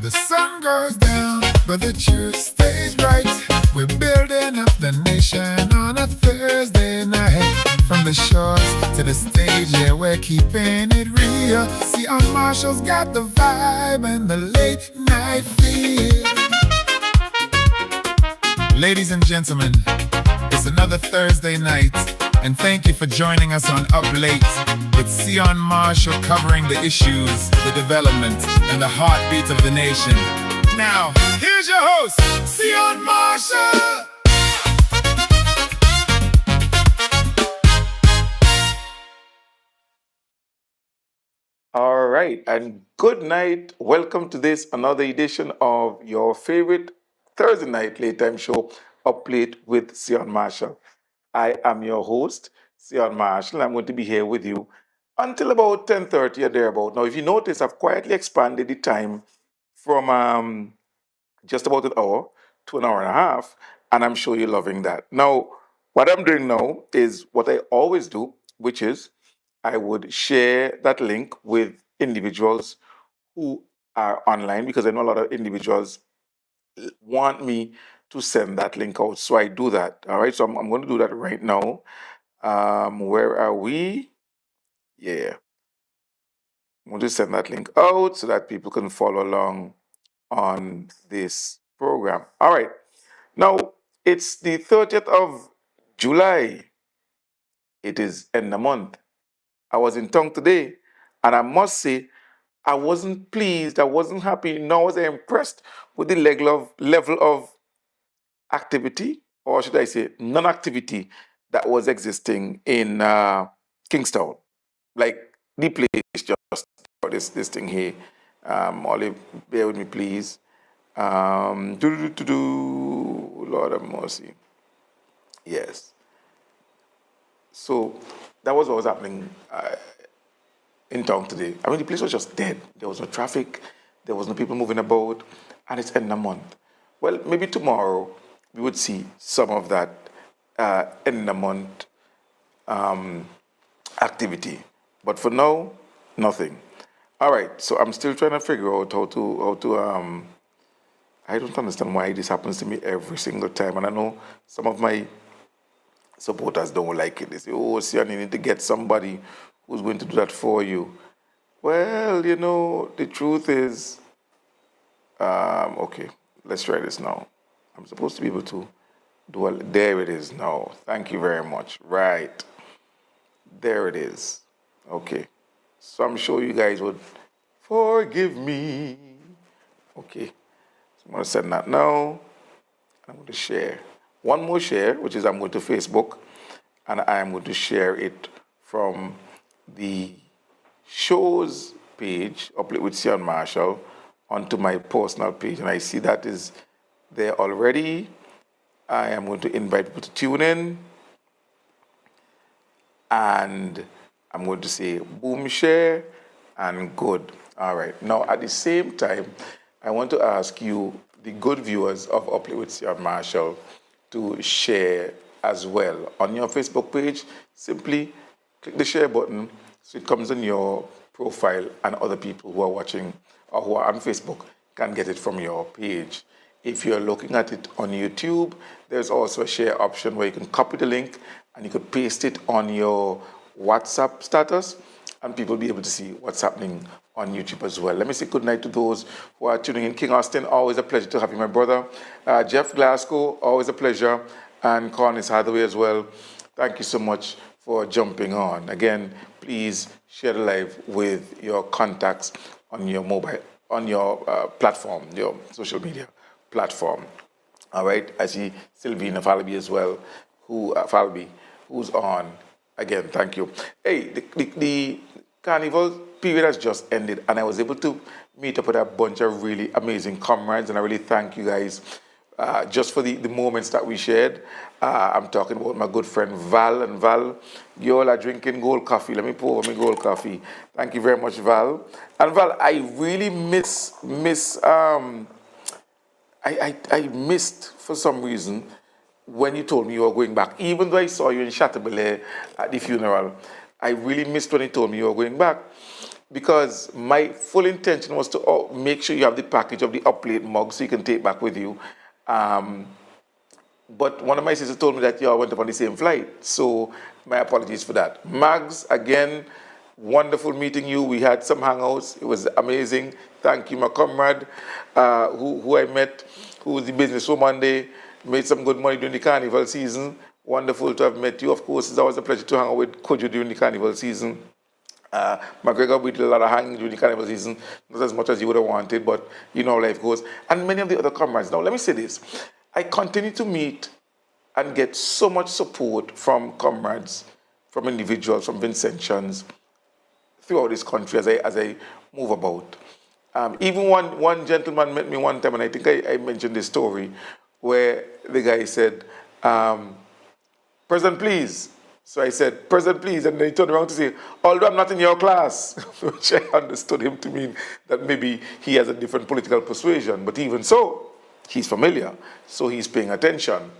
The sun goes down, but the truth stays right. We're building up the nation on a Thursday night. From the shores to the stage, yeah, we're keeping it real. Sehon Marshall's got the vibe and the late night feel. Ladies and gentlemen, it's another Thursday night, and thank you for joining us on Up Late with Sehon Marshall covering the issues, the development, and the heartbeat of the nation. Now, here's your host, Sehon Marshall. All right, and good night. Welcome to this another edition of your favorite Thursday night late time show, Up Late with Sehon Marshall. I am your host, Sehon Marshall. I'm going to be here with you until about 10:30 or thereabout. Now, if you notice, I've quietly expanded the time from just about an hour to an hour and a half, and I'm sure you're loving that. Now, what I'm doing now is what I always do, which is I would share that link with individuals who are online because I know a lot of individuals want me to send that link out. So I do that. All right. So I'm going to do that right now. Where are we? Yeah. I'm going to send that link out so that people can follow along on this program. All right. Now, it's the 30th of July. It is end of the month. I was in town today, and I must say, I wasn't pleased, I wasn't happy, nor was I impressed with the level of activity, or should I say, non activity that was existing in Kingstown. Like the place just for this thing here. Olive, bear with me, please. Lord have mercy. Yes. So that was what was happening in town today. I mean, the place was just dead. There was no traffic, there was no people moving about, and it's end of month. Well, maybe tomorrow we would see some of that end of month activity. But for now, nothing. All right, so I'm still trying to figure out how to. I don't understand why this happens to me every single time, and I know some of my supporters don't like it. They say, "Oh, see, I need to get somebody who's going to do that for you." Well, the truth is, okay, let's try this now. I'm supposed to be able to do a, there it is now. Thank you very much. Right, there it is. Okay, so I'm sure you guys would forgive me. Okay, so I'm going to send that now. I'm going to share. One more share, which is I'm going to Facebook, and I am going to share it from the show's page, Upload with Sehon Marshall, onto my personal page. And I see that is there already. I am going to invite people to tune in. And I'm going to say boom, share, and good. All right. Now, at the same time, I want to ask you, the good viewers of Upload with Sehon Marshall, to share as well. On your Facebook page, simply click the share button so it comes on your profile and other people who are watching or who are on Facebook can get it from your page. If you're looking at it on YouTube, there's also a share option where you can copy the link and you could paste it on your WhatsApp status and people will be able to see what's happening on YouTube as well. Let me say good night to those who are tuning in. King Austin, always a pleasure to have you, my brother. Jeff Glasgow, always a pleasure. And Cornice Hathaway as well. Thank you so much for jumping on. Again, please share the live with your contacts on your mobile, on your platform, your social media platform. All right. I see Sylvina Falby as well, who's on. Again, thank you. Hey, the carnival period has just ended, and I was able to meet up with a bunch of really amazing comrades, and I really thank you guys just for the moments that we shared. I'm talking about my good friend Val, and Val, you all are drinking gold coffee. Let me pour over my gold coffee. Thank you very much, Val. And Val, I really I missed for some reason when you told me you were going back. Even though I saw you in Chateaubelair at the funeral, I really missed when you told me you were going back. because my full intention was to make sure you have the package of the upplate mug so you can take back with you. Um, but one of my sisters told me that y'all went up on the same flight. So my apologies for that. Mags, again, wonderful meeting you. We had some hangouts. It was amazing. Thank you, my comrade, who I met, who was the businesswoman there, made some good money during the carnival season. Wonderful to have met you. Of course, it's always a pleasure to hang out with Kojo during the carnival season. McGregor, we did a lot of hanging during the carnival season, not as much as you would have wanted, but you know how life goes. And many of the other comrades. Now, let me say this. I continue to meet and get so much support from comrades, from individuals, from Vincentians throughout this country as I move about. Even one gentleman met me one time, and I think I mentioned this story, where the guy said, "Present, please." So I said, "Present, please," and then he turned around to say, "Although I'm not in your class," which I understood him to mean that maybe he has a different political persuasion, but even so, he's familiar, so he's paying attention.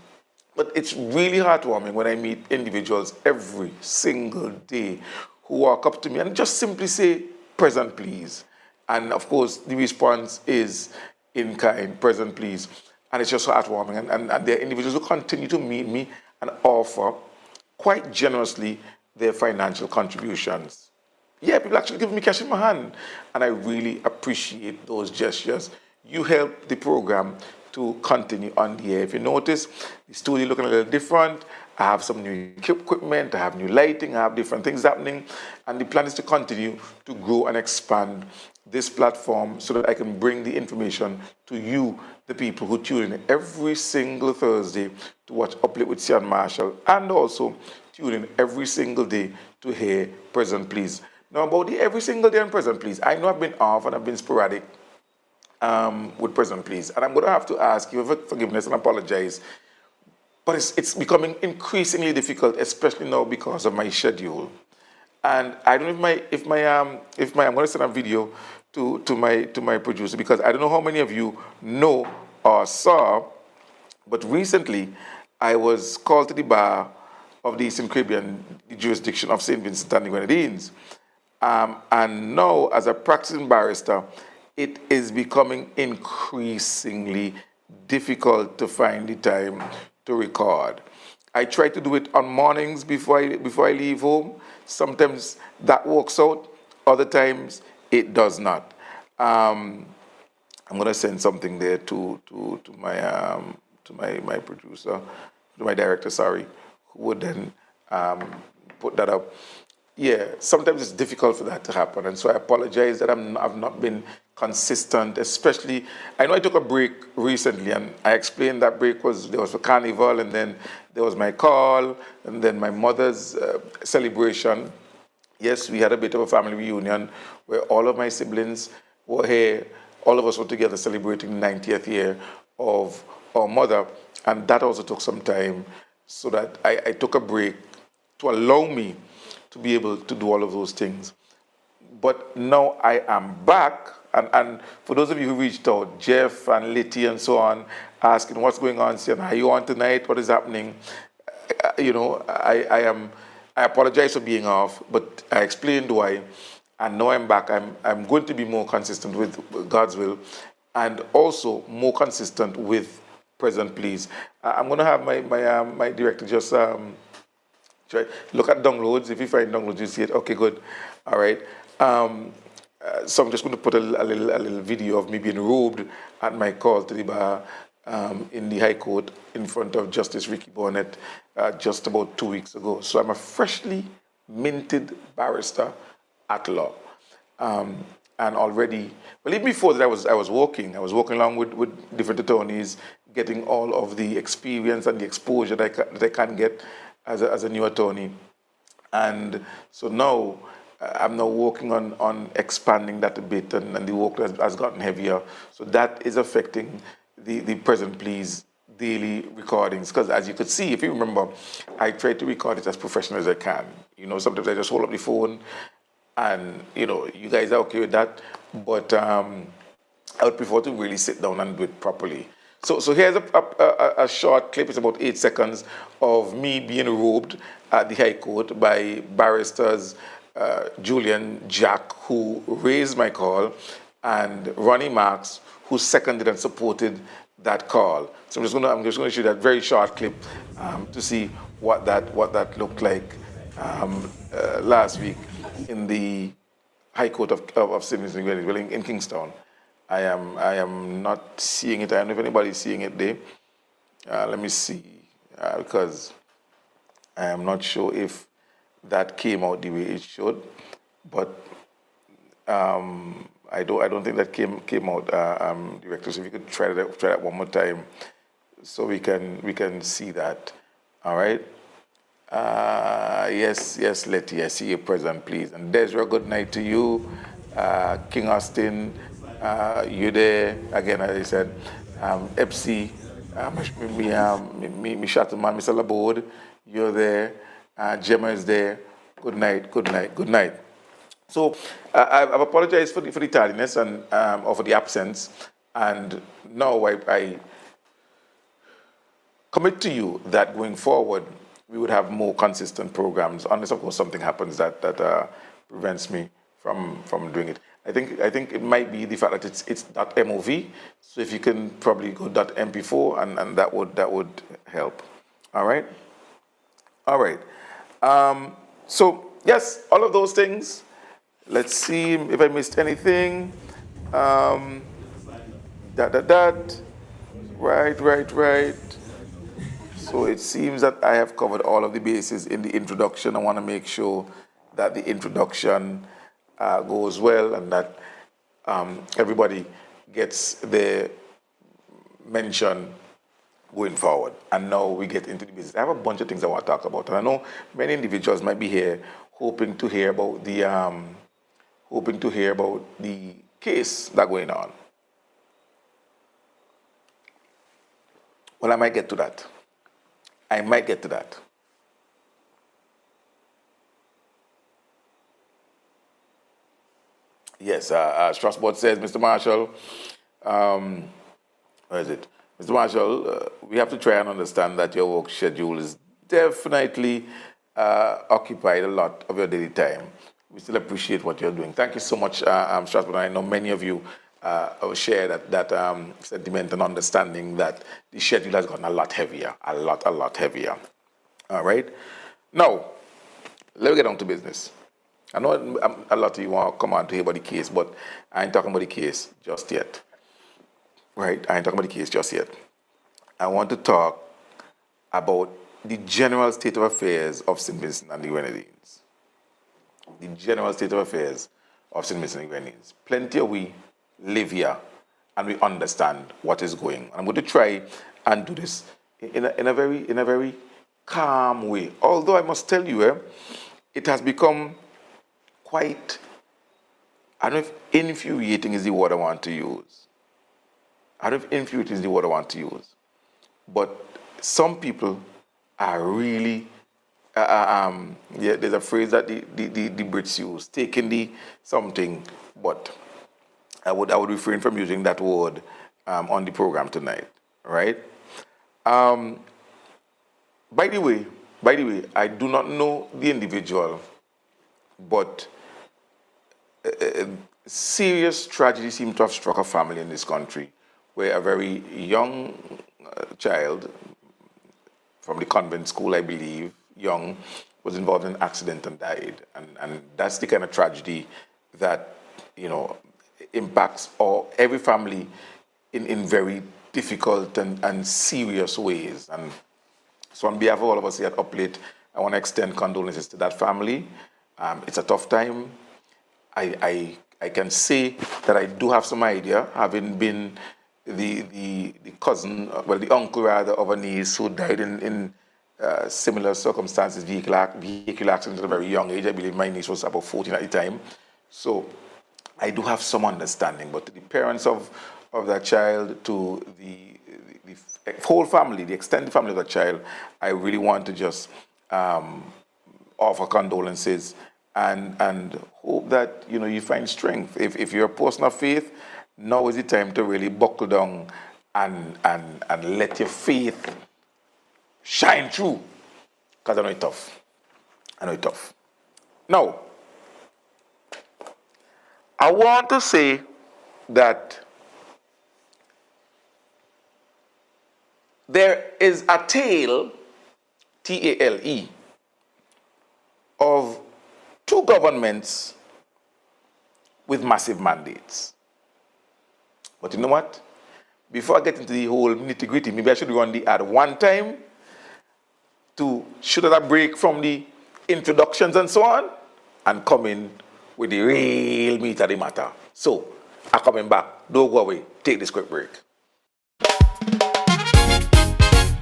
But it's really heartwarming when I meet individuals every single day who walk up to me and just simply say, "Present, please." And of course, the response is in kind, "Present, please." And it's just heartwarming. And there are individuals who continue to meet me and offer quite generously their financial contributions. Yeah, people actually give me cash in my hand. And I really appreciate those gestures. You help the program to continue on the air. If you notice, the studio looking a little different. I have some new equipment, I have new lighting, I have different things happening. And the plan is to continue to grow and expand this platform so that I can bring the information to you, the people who tune in every single Thursday to watch Uplift with Sehon Marshall, and also tune in every single day to hear Present Please. Now, about the every single day on Present Please, I know I've been off and I've been sporadic with Present Please, and I'm going to have to ask you for forgiveness and apologize. But it's becoming increasingly difficult, especially now because of my schedule. And I don't know if I'm going to send a video to my producer, because I don't know how many of you know or saw, but recently I was called to the bar of the Eastern Caribbean, the jurisdiction of St. Vincent and the Grenadines. And now, as a practicing barrister, it is becoming increasingly difficult to find the time to record. I try to do it on mornings before I leave home. Sometimes that works out. Other times it does not. I'm gonna send something there to my producer, to my director, sorry, who would then put that up. Yeah, sometimes it's difficult for that to happen, and so I apologize that I've not been consistent. Especially, I know I took a break recently, and I explained that break there was a carnival, and then there was my call, and then my mother's celebration. Yes, we had a bit of a family reunion where all of my siblings were here. All of us were together celebrating the 90th year of our mother, and that also took some time, so that I took a break to allow me to be able to do all of those things. But now I am back, and for those of you who reached out, Jeff and Litty and so on, asking what's going on, saying, "Are you on tonight? What is happening?" I apologize for being off, but I explained why, and now I'm back. I'm going to be more consistent with God's will, and also more consistent with Present Please. I'm going to have my director just try look at downloads. If you find downloads, you see it. Okay, good. All right. So I'm just going to put a little video of me being robed at my call to the bar in the High Court in front of Justice Ricky Bonnet just about 2 weeks ago. So I'm a freshly minted barrister at law. And already, well, even before that, I was working along with different attorneys, getting all of the experience and the exposure that I can get as a new attorney. And so now, I'm now working on expanding that a bit, and the work has gotten heavier. So that is affecting the Present Please daily recordings. Because as you could see, if you remember, I try to record it as professional as I can. Sometimes I just hold up the phone, and you guys are okay with that. But I would prefer to really sit down and do it properly. So here's a short clip. It's about 8 seconds of me being robed at the High Court by barristers Julian Jack, who raised my call, and Ronnie Marks, who seconded and supported that call. So I'm just going to show that very short clip to see what that looked like last week in the High Court of St. Vincent and Grenadines, in Kingstown. I am not seeing it. I don't know if anybody's seeing it there. Let me see, because I am not sure if that came out the way it should, but I don't think that came out, Director. So if you could try that one more time, so we can see that. All right. Yes, Letty, I see you present, please. And Desra, good night to you. King Austin, you there again? As I said, Epsi, me Shatterman, Mr. Labode, you're there. Gemma is there. Good night. So I've apologized for the tardiness and or for the absence, and now I commit to you that going forward we would have more consistent programs, unless of course something happens that prevents me from doing it. I think it might be the fact that it's .mov. So if you can probably go .mp4 and that would help. All right. So yes, all of those things. Let's see if I missed anything. Right. So it seems that I have covered all of the bases in the introduction. I want to make sure that the introduction goes well and that everybody gets their mention going forward. And now we get into the business. I have a bunch of things I want to talk about, and I know many individuals might be here hoping to hear about the case that's going on. Well, I might get to that. Yes, Strasbourg says, Mr. Marshall, where is it? Mr. Marshall, we have to try and understand that your work schedule is definitely occupied a lot of your daily time. We still appreciate what you're doing. Thank you so much, Strasbourg. I know many of you share that sentiment and understanding that the schedule has gotten a lot heavier, a lot heavier. All right. Now, let me get on to business. I know a lot of you want to come on to hear about the case, but I ain't talking about the case just yet. Right? I want to talk about the general state of affairs of St. Vincent and the Grenadines. Plenty of we live here and we understand what is going on. I'm going to try and do this in a very calm way. Although I must tell you, it has become quite, I don't know if infuriating is the word I want to use. But some people are really, there's a phrase that the Brits use, taking the something, but I would refrain from using that word on the program tonight, right? By the way, I do not know the individual, but serious tragedy seems to have struck a family in this country where a very young child from the convent school, I believe, young, was involved in an accident and died. And that's the kind of tragedy that, impacts every family in very difficult and serious ways. And so on behalf of all of us here at Uplate, I want to extend condolences to that family. It's a tough time. I can say that I do have some idea, having been the cousin, well, the uncle rather, of a niece who died in similar circumstances, vehicle accident at a very young age. I believe my niece was about 14 at the time. So I do have some understanding, but to the parents of that child, to the whole family, the extended family of that child, I really want to just offer condolences and hope that you find strength. If you're a person of faith, now is the time to really buckle down and let your faith shine through. Because I know it's tough. Now, I want to say that there is a tale, TALE, of two governments with massive mandates. But you know what? Before I get into the whole nitty-gritty, maybe I should run the ad one time to shoot at a break from the introductions and so on, and come in with the real meat of the matter. So, I'm coming back. Don't go away. Take this quick break.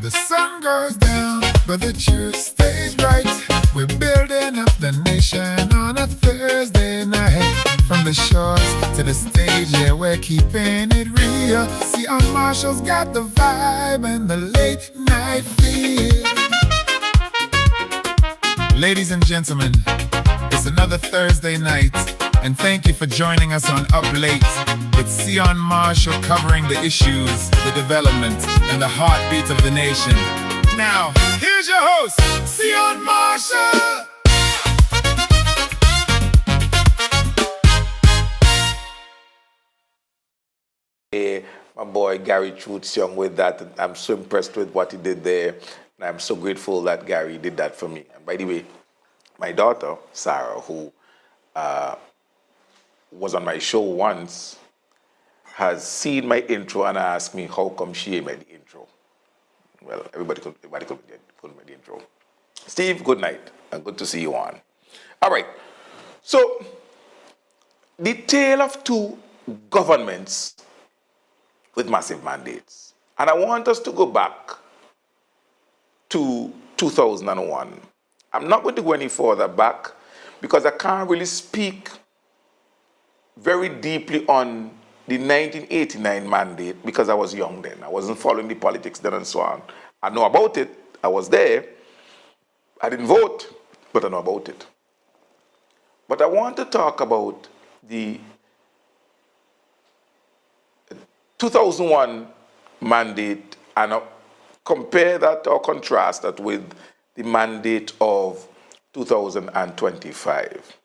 The sun goes down, but the truth stays right. We're building up the nation on a Thursday night. From the shores to the stage, yeah, we're keeping it real. Sehon Marshall's got the vibe and the late night feel. Ladies and gentlemen, it's another Thursday night, and thank you for joining us on Up Late with Sehon Marshall, covering the issues, the development, and the heartbeat of the nation. Now, here's your host, Sehon Marshall. My boy Gary Truth's young with that. I'm so impressed with what he did there. And I'm so grateful that Gary did that for me. And by the way, my daughter, Sarah, who was on my show once, has seen my intro and asked me how come she made the intro. Well, everybody could make the intro. Steve, good night, and good to see you on. All right, so the tale of two governments with massive mandates. And I want us to go back to 2001. I'm not going to go any further back because I can't really speak very deeply on the 1989 mandate because I was young then. I wasn't following the politics then and so on. I know about it. I was there. I didn't vote, but I know about it. But I want to talk about the 2001 mandate and compare that or contrast that with the mandate of 2025.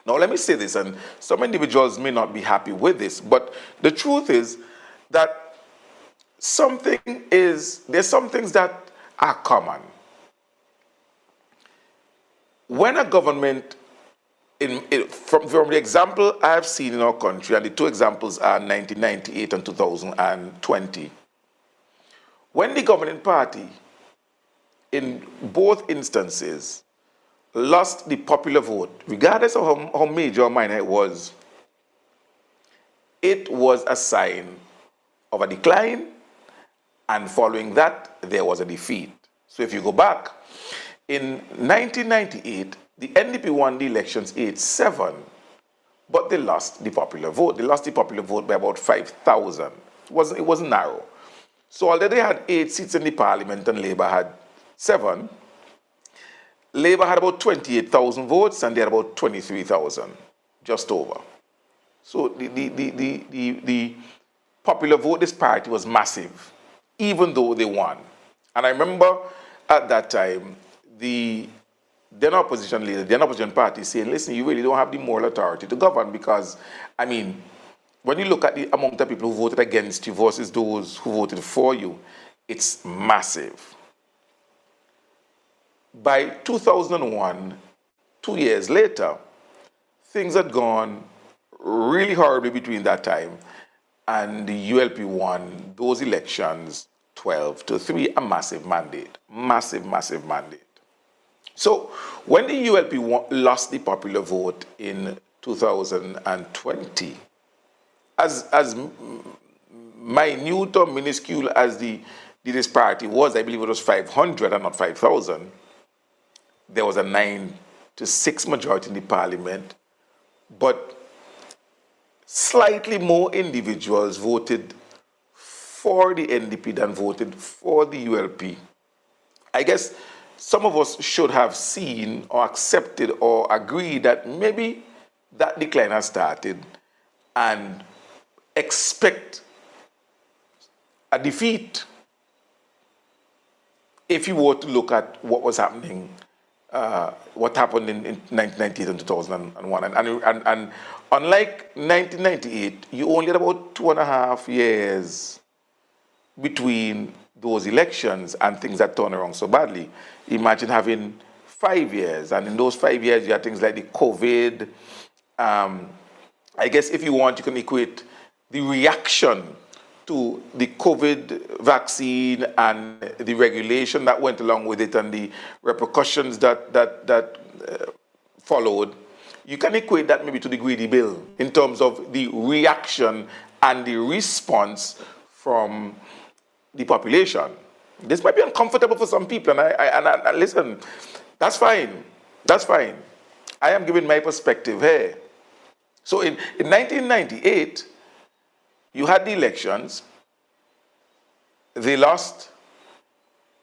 Now, let me say this, and some individuals may not be happy with this, but the truth is that there's some things that are common. When a government, from the example I've seen in our country, and the two examples are 1998 and 2020, when the governing party, in both instances, lost the popular vote, regardless of how major or minor it was a sign of a decline, and following that, there was a defeat. So if you go back, in 1998, the NDP won the elections 8-7, but they lost the popular vote. They lost the popular vote by about 5,000. It wasn't narrow. So although they had 8 seats in the parliament and Labour had 7, Labour had about 28,000 votes and they had about 23,000, just over. So the popular vote disparity was massive, even though they won. And I remember at that time, the then opposition leader, the opposition party saying, listen, you really don't have the moral authority to govern because, I mean, when you look at the amount of people who voted against you versus those who voted for you, it's massive. By 2001, 2 years later, things had gone really horribly between that time, and the ULP won those elections 12-3, a massive mandate. Massive mandate. So when the ULP lost the popular vote in 2020, as minute or minuscule as the disparity was, I believe it was 500 and not 5,000, there was a 9-6 majority in the parliament, but slightly more individuals voted for the NDP than voted for the ULP. I guess some of us should have seen or accepted or agreed that maybe that decline has started and expect a defeat if you were to look at what was happening what happened in 1998 and 2001. And unlike 1998, you only had about 2.5 years between those elections and things that turned around so badly. Imagine having 5 years, and in those 5 years, you had things like the COVID. I guess if you want, you can equate the reaction to the COVID vaccine and the regulation that went along with it and the repercussions that followed. You can equate that maybe to the greedy bill in terms of the reaction and the response from the population. This might be uncomfortable for some people, and I listen. That's fine. That's fine. I am giving my perspective here. So in 1998, you had the elections. They lost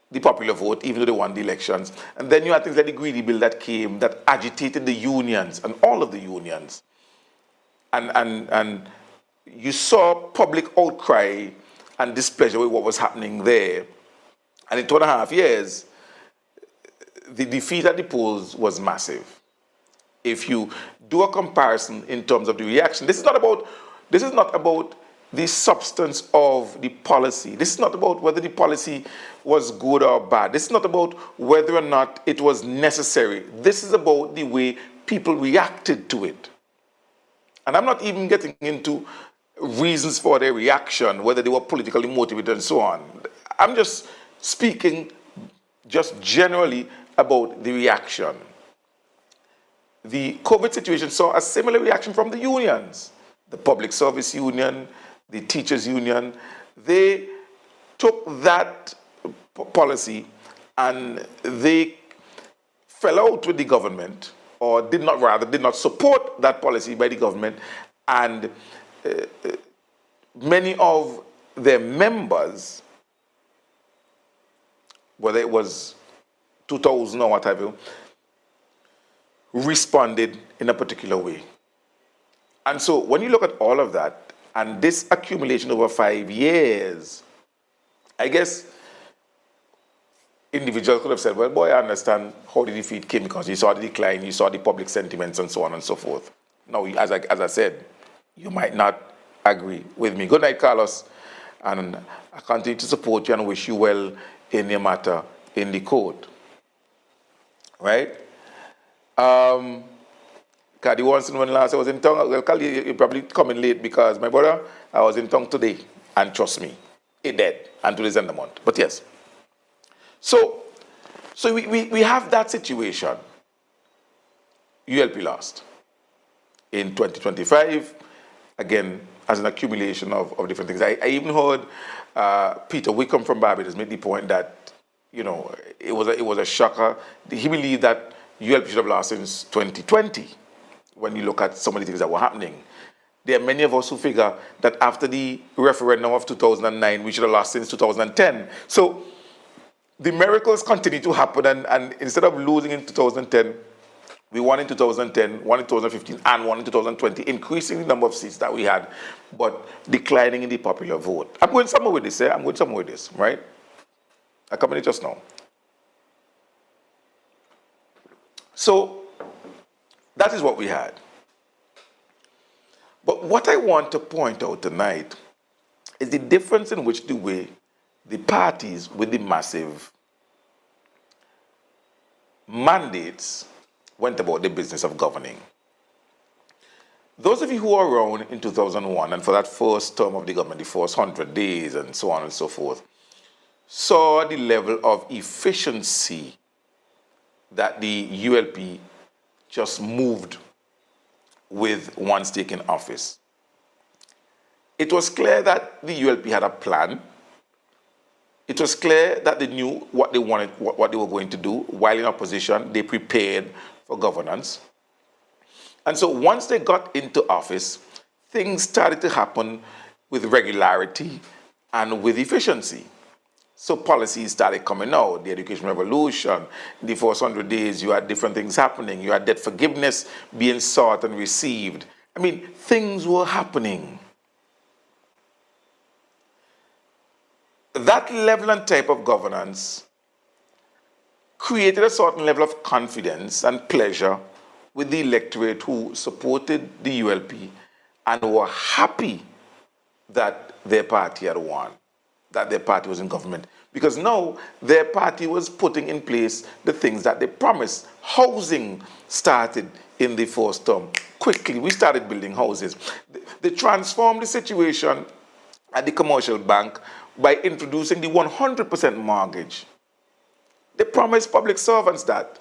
the popular vote, even though they won the elections. And then you had things like the greedy bill that came that agitated the unions and all of the unions. And you saw public outcry and displeasure with what was happening there. And in 2.5 years, the defeat at the polls was massive. If you do a comparison in terms of the reaction, this is not about the substance of the policy. This is not about whether the policy was good or bad. This is not about whether or not it was necessary. This is about the way people reacted to it. And I'm not even getting into reasons for their reaction, whether they were politically motivated and so on. I'm just speaking just generally about the reaction. The COVID situation saw a similar reaction from the unions. The public service union, the teachers union, they took that policy and they fell out with the government, or did not support that policy by the government, and many of their members, whether it was 2000 or what have you, responded in a particular way. And so when you look at all of that, and this accumulation over 5 years, I guess individuals could have said, well, boy, I understand how the defeat came because you saw the decline, you saw the public sentiments and so on and so forth. Now, as I said, you might not agree with me. Good night, Carlos. And I continue to support you and wish you well in your matter in the court. Right? Caddy once when last I was in town, well, Caddy, you probably coming late because my brother, I was in town today, and trust me, it dead until the end of the month. But yes. So we have that situation. ULP lost. In 2025, again, as an accumulation of different things. I even heard Peter Wickham from Barbados make the point that, you know, it was a shocker. He believed that ULP should have lost since 2020 when you look at some of the things that were happening. There are many of us who figure that after the referendum of 2009, we should have lost since 2010. So the miracles continue to happen, and instead of losing in 2010, we won in 2010, won in 2015, and won in 2020, increasing the number of seats that we had, but declining in the popular vote. I'm going somewhere with this, I'm going somewhere with this, right? I come in just now. So that is what we had. But what I want to point out tonight is the difference in which the way the parties with the massive mandates went about the business of governing. Those of you who were around in 2001 and for that first term of the government, the first 100 days and so on and so forth, saw the level of efficiency that the ULP just moved with once taken office. It was clear that the ULP had a plan. It was clear that they knew what they wanted, what they were going to do. While in opposition, they prepared for governance. And so once they got into office, things started to happen with regularity and with efficiency. So policies started coming out, the education revolution. In the first 100 days, you had different things happening. You had debt forgiveness being sought and received. I mean, things were happening. That level and type of governance created a certain level of confidence and pleasure with the electorate who supported the ULP and were happy that their party had won, that their party was in government. Because now their party was putting in place the things that they promised. Housing started in the first term. Quickly, we started building houses. They transformed the situation at the commercial bank by introducing the 100% mortgage. They promised public servants that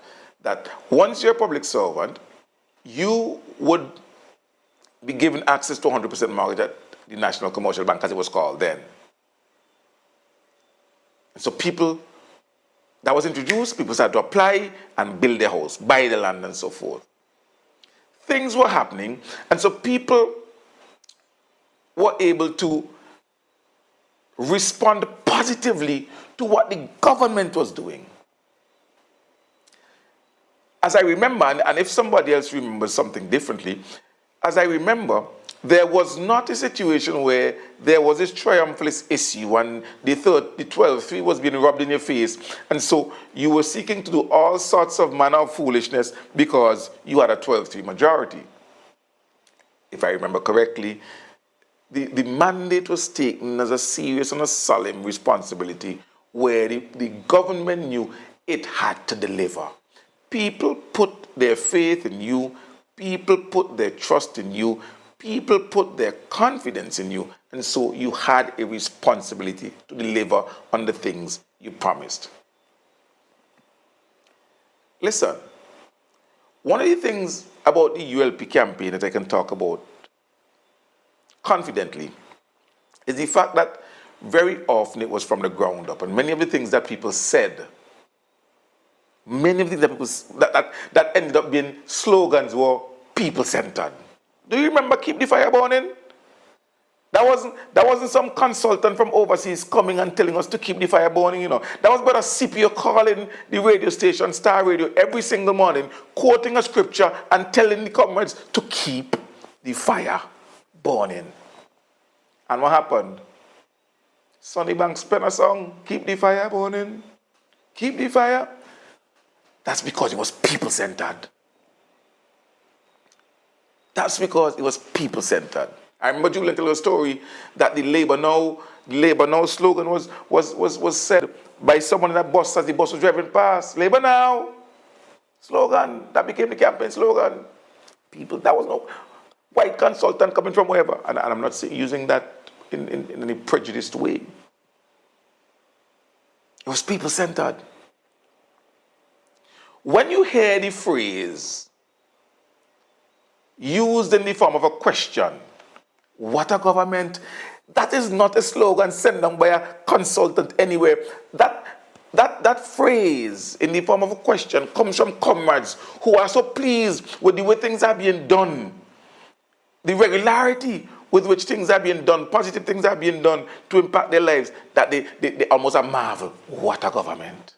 once you're a public servant, you would be given access to 100% mortgage at the National Commercial Bank, as it was called then. And so that was introduced, people started to apply and build their house, buy the land and so forth. Things were happening, and so people were able to respond positively to what the government was doing. As I remember, and if somebody else remembers something differently, as I remember, there was not a situation where there was this triumphalist issue and the 12-3 was being rubbed in your face, and so you were seeking to do all sorts of manner of foolishness because you had a 12-3 majority. If I remember correctly, the mandate was taken as a serious and a solemn responsibility where the government knew it had to deliver. People put their faith in you, people put their trust in you, people put their confidence in you, and so you had a responsibility to deliver on the things you promised. Listen, one of the things about the ULP campaign that I can talk about confidently is the fact that very often it was from the ground up, and many of the things that people said, many of the things that ended up being slogans were people-centered. Do you remember Keep the Fire Burning? That wasn't some consultant from overseas coming and telling us to keep the fire burning, you know. That was Brother Scipio calling the radio station, Star Radio, every single morning, quoting a scripture and telling the comrades to keep the fire burning. And what happened? Sonny Banks penned a song, Keep the Fire Burning, keep the fire. That's because it was people-centered. That's because it was people-centered. I remember Julian telling a story that the Labour Now slogan was said by someone in that bus as the bus was driving past. Labour Now slogan. That became the campaign slogan. People, that was no white consultant coming from wherever. And I'm not using that in any prejudiced way. It was people-centered. When you hear the phrase used in the form of a question, what a government, that is not a slogan sent down by a consultant anywhere. That phrase in the form of a question comes from comrades who are so pleased with the way things are being done, the regularity with which things are being done, positive things are being done to impact their lives, that they almost marvel. What a government.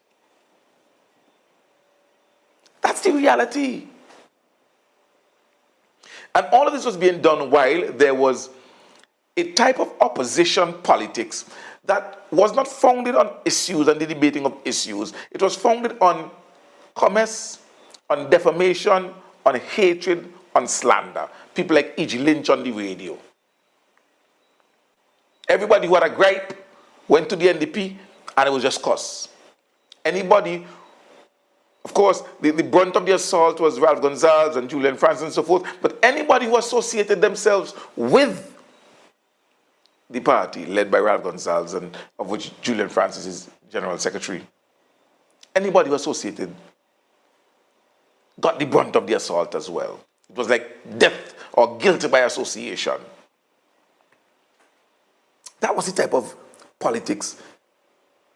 That's the reality. And all of this was being done while there was a type of opposition politics that was not founded on issues and the debating of issues. It was founded on commerce, on defamation, on hatred, on slander. People like E.G. Lynch on the radio. Everybody who had a gripe went to the NDP and it was just cuss. Anybody, of course, the brunt of the assault was Ralph Gonsalves and Julian Francis and so forth, but anybody who associated themselves with the party led by Ralph Gonsalves, and of which Julian Francis is General Secretary, anybody who associated got the brunt of the assault as well. It was like death or guilty by association. That was the type of politics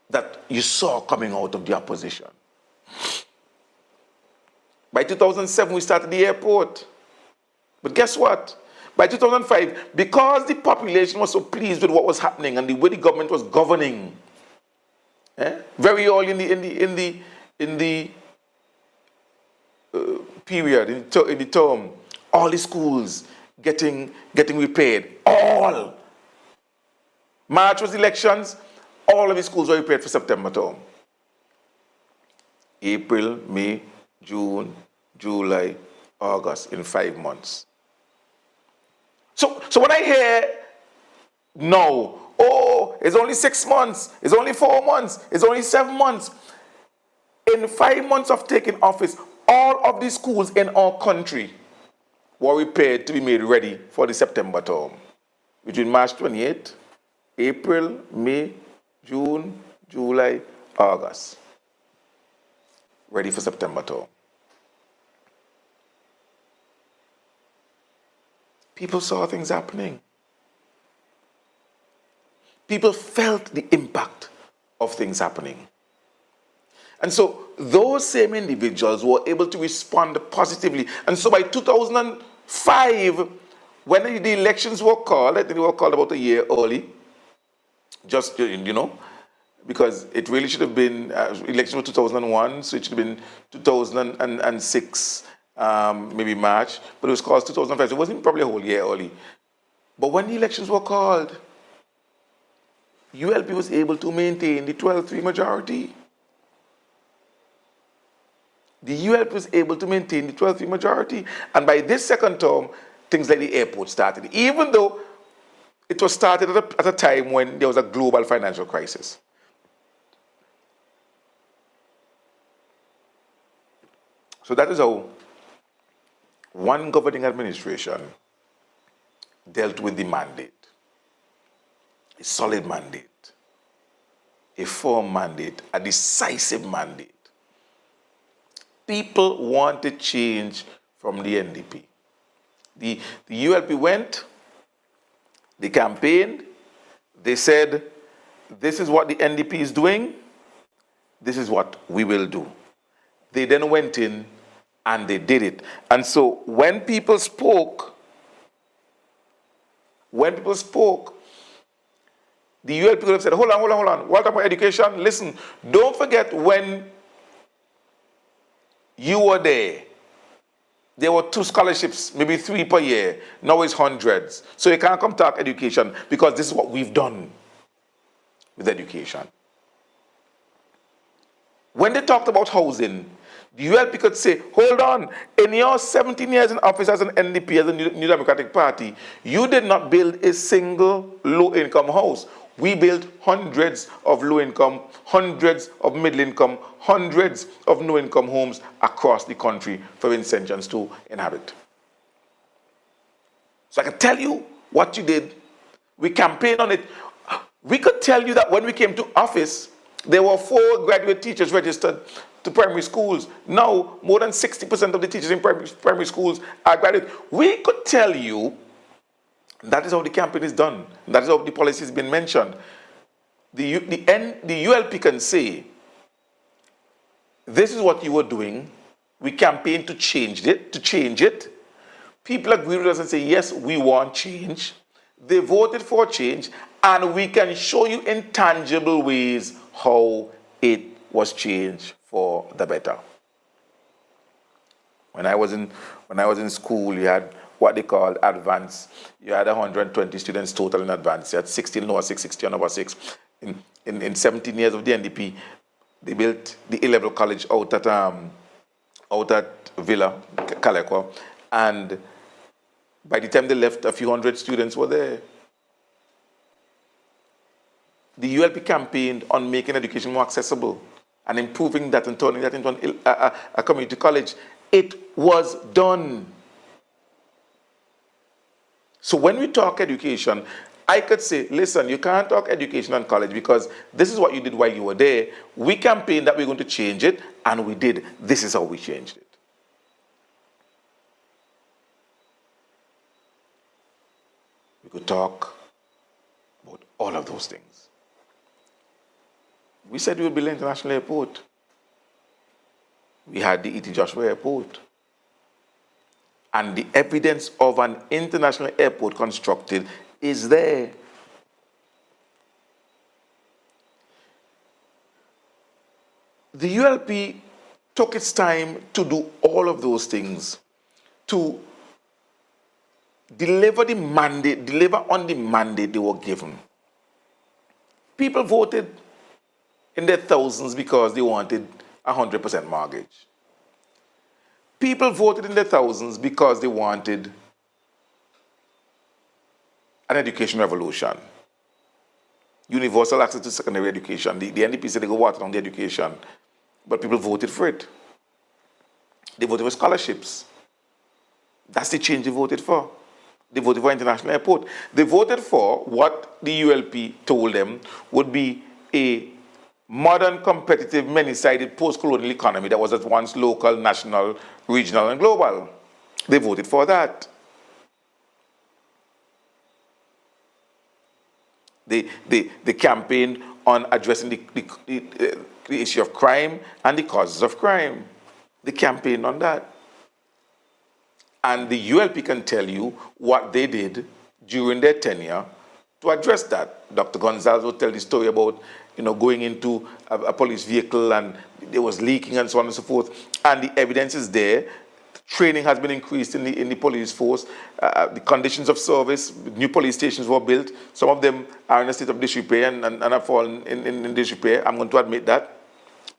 that you saw coming out of the opposition. By 2007, we started the airport. But guess what? By 2005, because the population was so pleased with what was happening and the way the government was governing, very early in the period, in the term, all the schools getting repaired. All. March was elections, all of the schools were repaired for September term. April, May, June, July, August, in 5 months. So when I hear no, oh, it's only 6 months, it's only 4 months, it's only 7 months. In 5 months of taking office, all of the schools in our country were repaired to be made ready for the September term. Between March 28th, April, May, June, July, August. Ready for September term. People saw things happening. People felt the impact of things happening. And so those same individuals were able to respond positively. And so by 2005, when the elections were called, I think they were called about a year early, just, because it really should have been, election was 2001, so it should have been 2006, maybe March, but it was called 2005, so it wasn't probably a whole year early. But when the elections were called, ULP was able to maintain the 12-3 majority. The ULP was able to maintain the 12-3 majority. And by this second term, things like the airport started, even though it was started at a time when there was a global financial crisis. So that is how one governing administration dealt with the mandate. A solid mandate, a firm mandate, a decisive mandate. People wanted change from the NDP. The ULP went, they campaigned, they said, this is what the NDP is doing, this is what we will do. They then went in and they did it. And so when people spoke, the ULP could have said, hold on. What about education? Listen, don't forget when you were there were 2 scholarships, maybe 3 per year. Now it's hundreds. So you can't come talk education because this is what we've done with education. When they talked about housing, the ULP could say, hold on, in your 17 years in office as an NDP, as a New Democratic Party, you did not build a single low-income house. We built hundreds of low-income, hundreds of middle-income, hundreds of no-income homes across the country for Vincentians to inhabit. So I can tell you what you did. We campaigned on it. We could tell you that when we came to office, there were 4 graduate teachers registered to primary schools. Now, more than 60% of the teachers in primary schools are graduate. We could tell you that is how the campaign is done. That is how the policy has been mentioned. The ULP can say, this is what you were doing. We campaigned to change it. People agree with us and say, yes, we want change. They voted for change, and we can show you in tangible ways how it was changed for the better. When I was in school, you had what they called advance. You had 120 students total in advance. You had 16 over 6, 60 over 6. In 17 years of the NDP, they built the A-level college out at Villa, Kalekwa, and by the time they left, a few hundred students were there. The ULP campaigned on making education more accessible and improving that and turning that into a community college. It was done. So when we talk education, I could say, listen, you can't talk education and college because this is what you did while you were there. We campaigned that we're going to change it, and we did. This is how we changed it. We could talk about all of those things. We said we would build an international airport. We had the E.T. Joshua Airport. And the evidence of an international airport constructed is there. The ULP took its time to do all of those things, to deliver on the mandate they were given. People voted in their thousands because they wanted 100% mortgage. People voted in their thousands because they wanted an education revolution. Universal access to secondary education. The NDP said they go water on the education, but people voted for it. They voted for scholarships. That's the change they voted for. They voted for international airport. They voted for what the ULP told them would be a modern, competitive, many-sided post-colonial economy that was at once local, national, regional, and global. They voted for that. They campaigned on addressing the issue of crime and the causes of crime. They campaigned on that. And the ULP can tell you what they did during their tenure to address that. Dr. Gonzalez will tell the story about, going into a police vehicle and there was leaking and so on and so forth. And the evidence is there. Training has been increased in the police force. The conditions of service, new police stations were built. Some of them are in a state of disrepair and have fallen in disrepair. I'm going to admit that.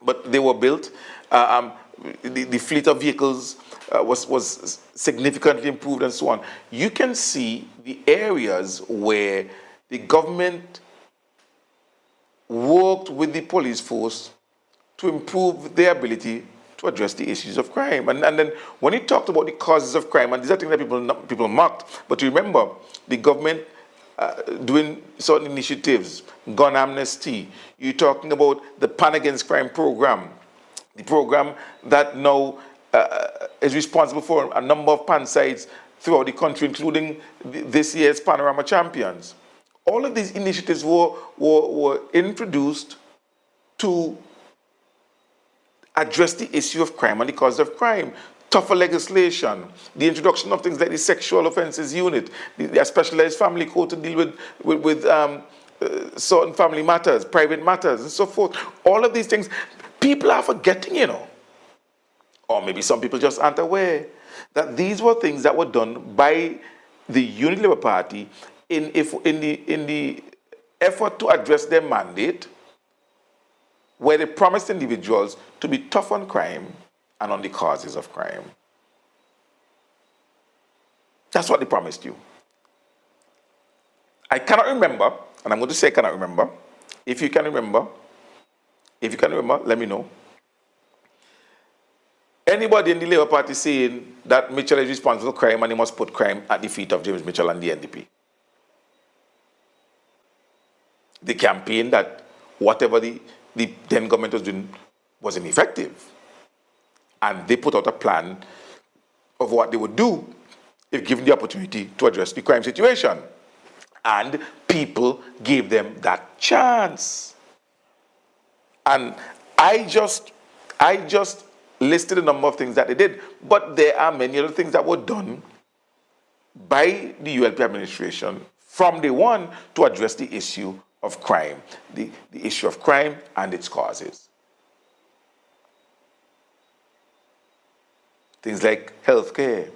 But they were built. The fleet of vehicles was significantly improved and so on. You can see the areas where the government worked with the police force to improve their ability to address the issues of crime. And then when he talked about the causes of crime, and these are things that people mocked, but remember, the government doing certain initiatives, gun amnesty, you're talking about the Pan Against Crime program, the program that now is responsible for a number of pan sites throughout the country, including this year's Panorama Champions. All of these initiatives were introduced to address the issue of crime and the cause of crime. Tougher legislation, the introduction of things like the Sexual Offences Unit, the specialized family court to deal with certain family matters, private matters, and so forth. All of these things, people are forgetting, or maybe some people just aren't aware that these were things that were done by the Unity Labour Party in the effort to address their mandate, where they promised individuals to be tough on crime and on the causes of crime. That's what they promised you. I cannot remember, and I'm going to say I cannot remember. If you can remember, let me know. Anybody in the Labour Party saying that Mitchell is responsible for crime and he must put crime at the feet of James Mitchell and the NDP. The campaign that whatever the then government was doing was ineffective. And they put out a plan of what they would do if given the opportunity to address the crime situation. And people gave them that chance. And I just listed a number of things that they did, but there are many other things that were done by the ULP administration from day one to address the issue of crime, the issue of crime and its causes. Things like healthcare.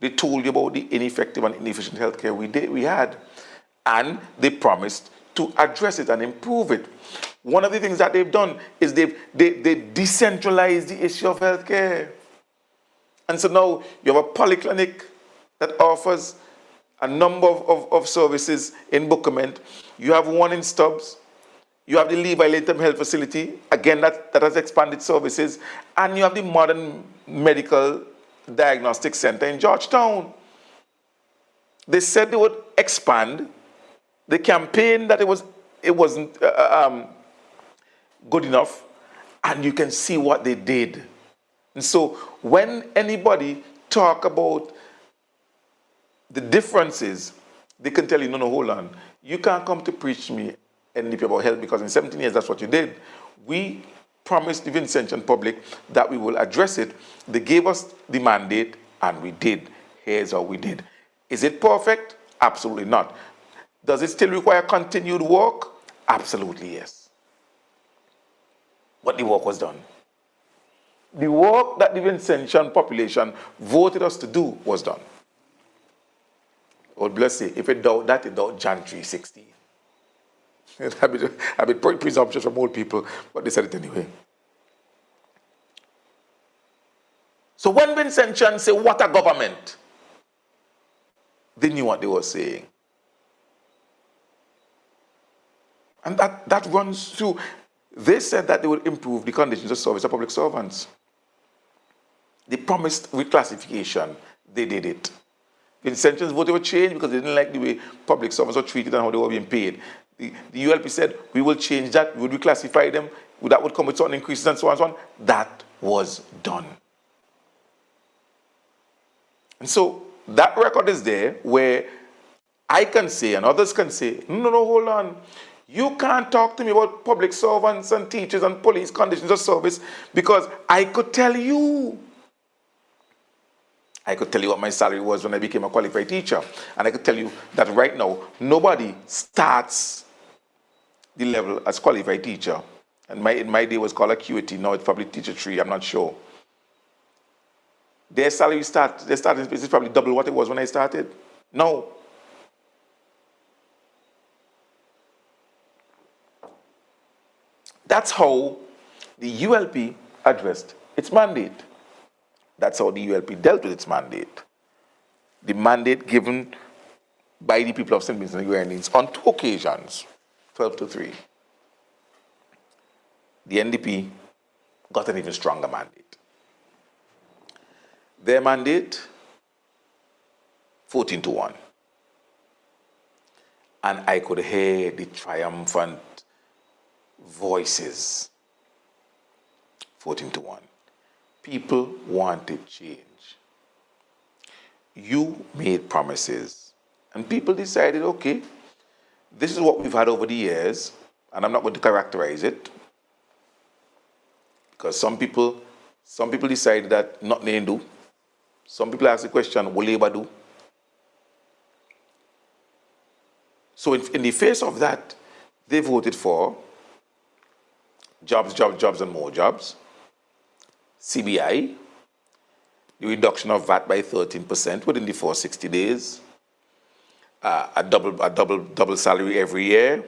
They told you about the ineffective and inefficient healthcare we had, and they promised to address it and improve it. One of the things that they've done is they decentralized the issue of healthcare. And so now you have a polyclinic that offers a number of services in Buckerment. You have one in Stubbs. You have the Levi Latham Health Facility, again, that has expanded services. And you have the Modern Medical Diagnostic Center in Georgetown. They said they would expand. They campaigned that it wasn't good enough, and you can see what they did. And so when anybody talk about the differences, they can tell you, no, hold on. You can't come to preach to me anything about health because in 17 years, that's what you did. We promised the Vincentian public that we will address it. They gave us the mandate, and we did. Here's how we did. Is it perfect? Absolutely not. Does it still require continued work? Absolutely yes. But the work was done. The work that the Vincentian population voted us to do was done. God bless you. If it doubt that, it doubt John 3:16. A bit presumptuous from old people, but they said it anyway. So when Vincent Chan said, what a government, they knew what they were saying. And that runs through. They said that they would improve the conditions of service of public servants. They promised reclassification. They did it. Vincent Chan's vote were changed because they didn't like the way public servants were treated and how they were being paid. The ULP said, we will change that, we would reclassify them, that would come with certain increases and so on and so on. That was done. And so that record is there where I can say and others can say, no, hold on. You can't talk to me about public servants and teachers and police conditions of service because I could tell you. I could tell you what my salary was when I became a qualified teacher. And I could tell you that right now, nobody starts the level as qualified teacher. And in my day it was called acuity, now it's probably teacher 3, I'm not sure. Their salary their starting space is probably double what it was when I started. No. That's how the ULP addressed its mandate. That's how the ULP dealt with its mandate. The mandate given by the people of St. Vincent and the Grenadines on 2 occasions, 12-3. The NDP got an even stronger mandate. Their mandate, 14-1. And I could hear the triumphant voices, 14-1. People wanted change. You made promises, and people decided, okay, this is what we've had over the years, and I'm not going to characterize it, because some people decided that nothing they do. Some people ask the question, will Labour do? So in the face of that, they voted for jobs, and more jobs. CBI, the reduction of VAT by 13% within the first 60 days, a double salary every year,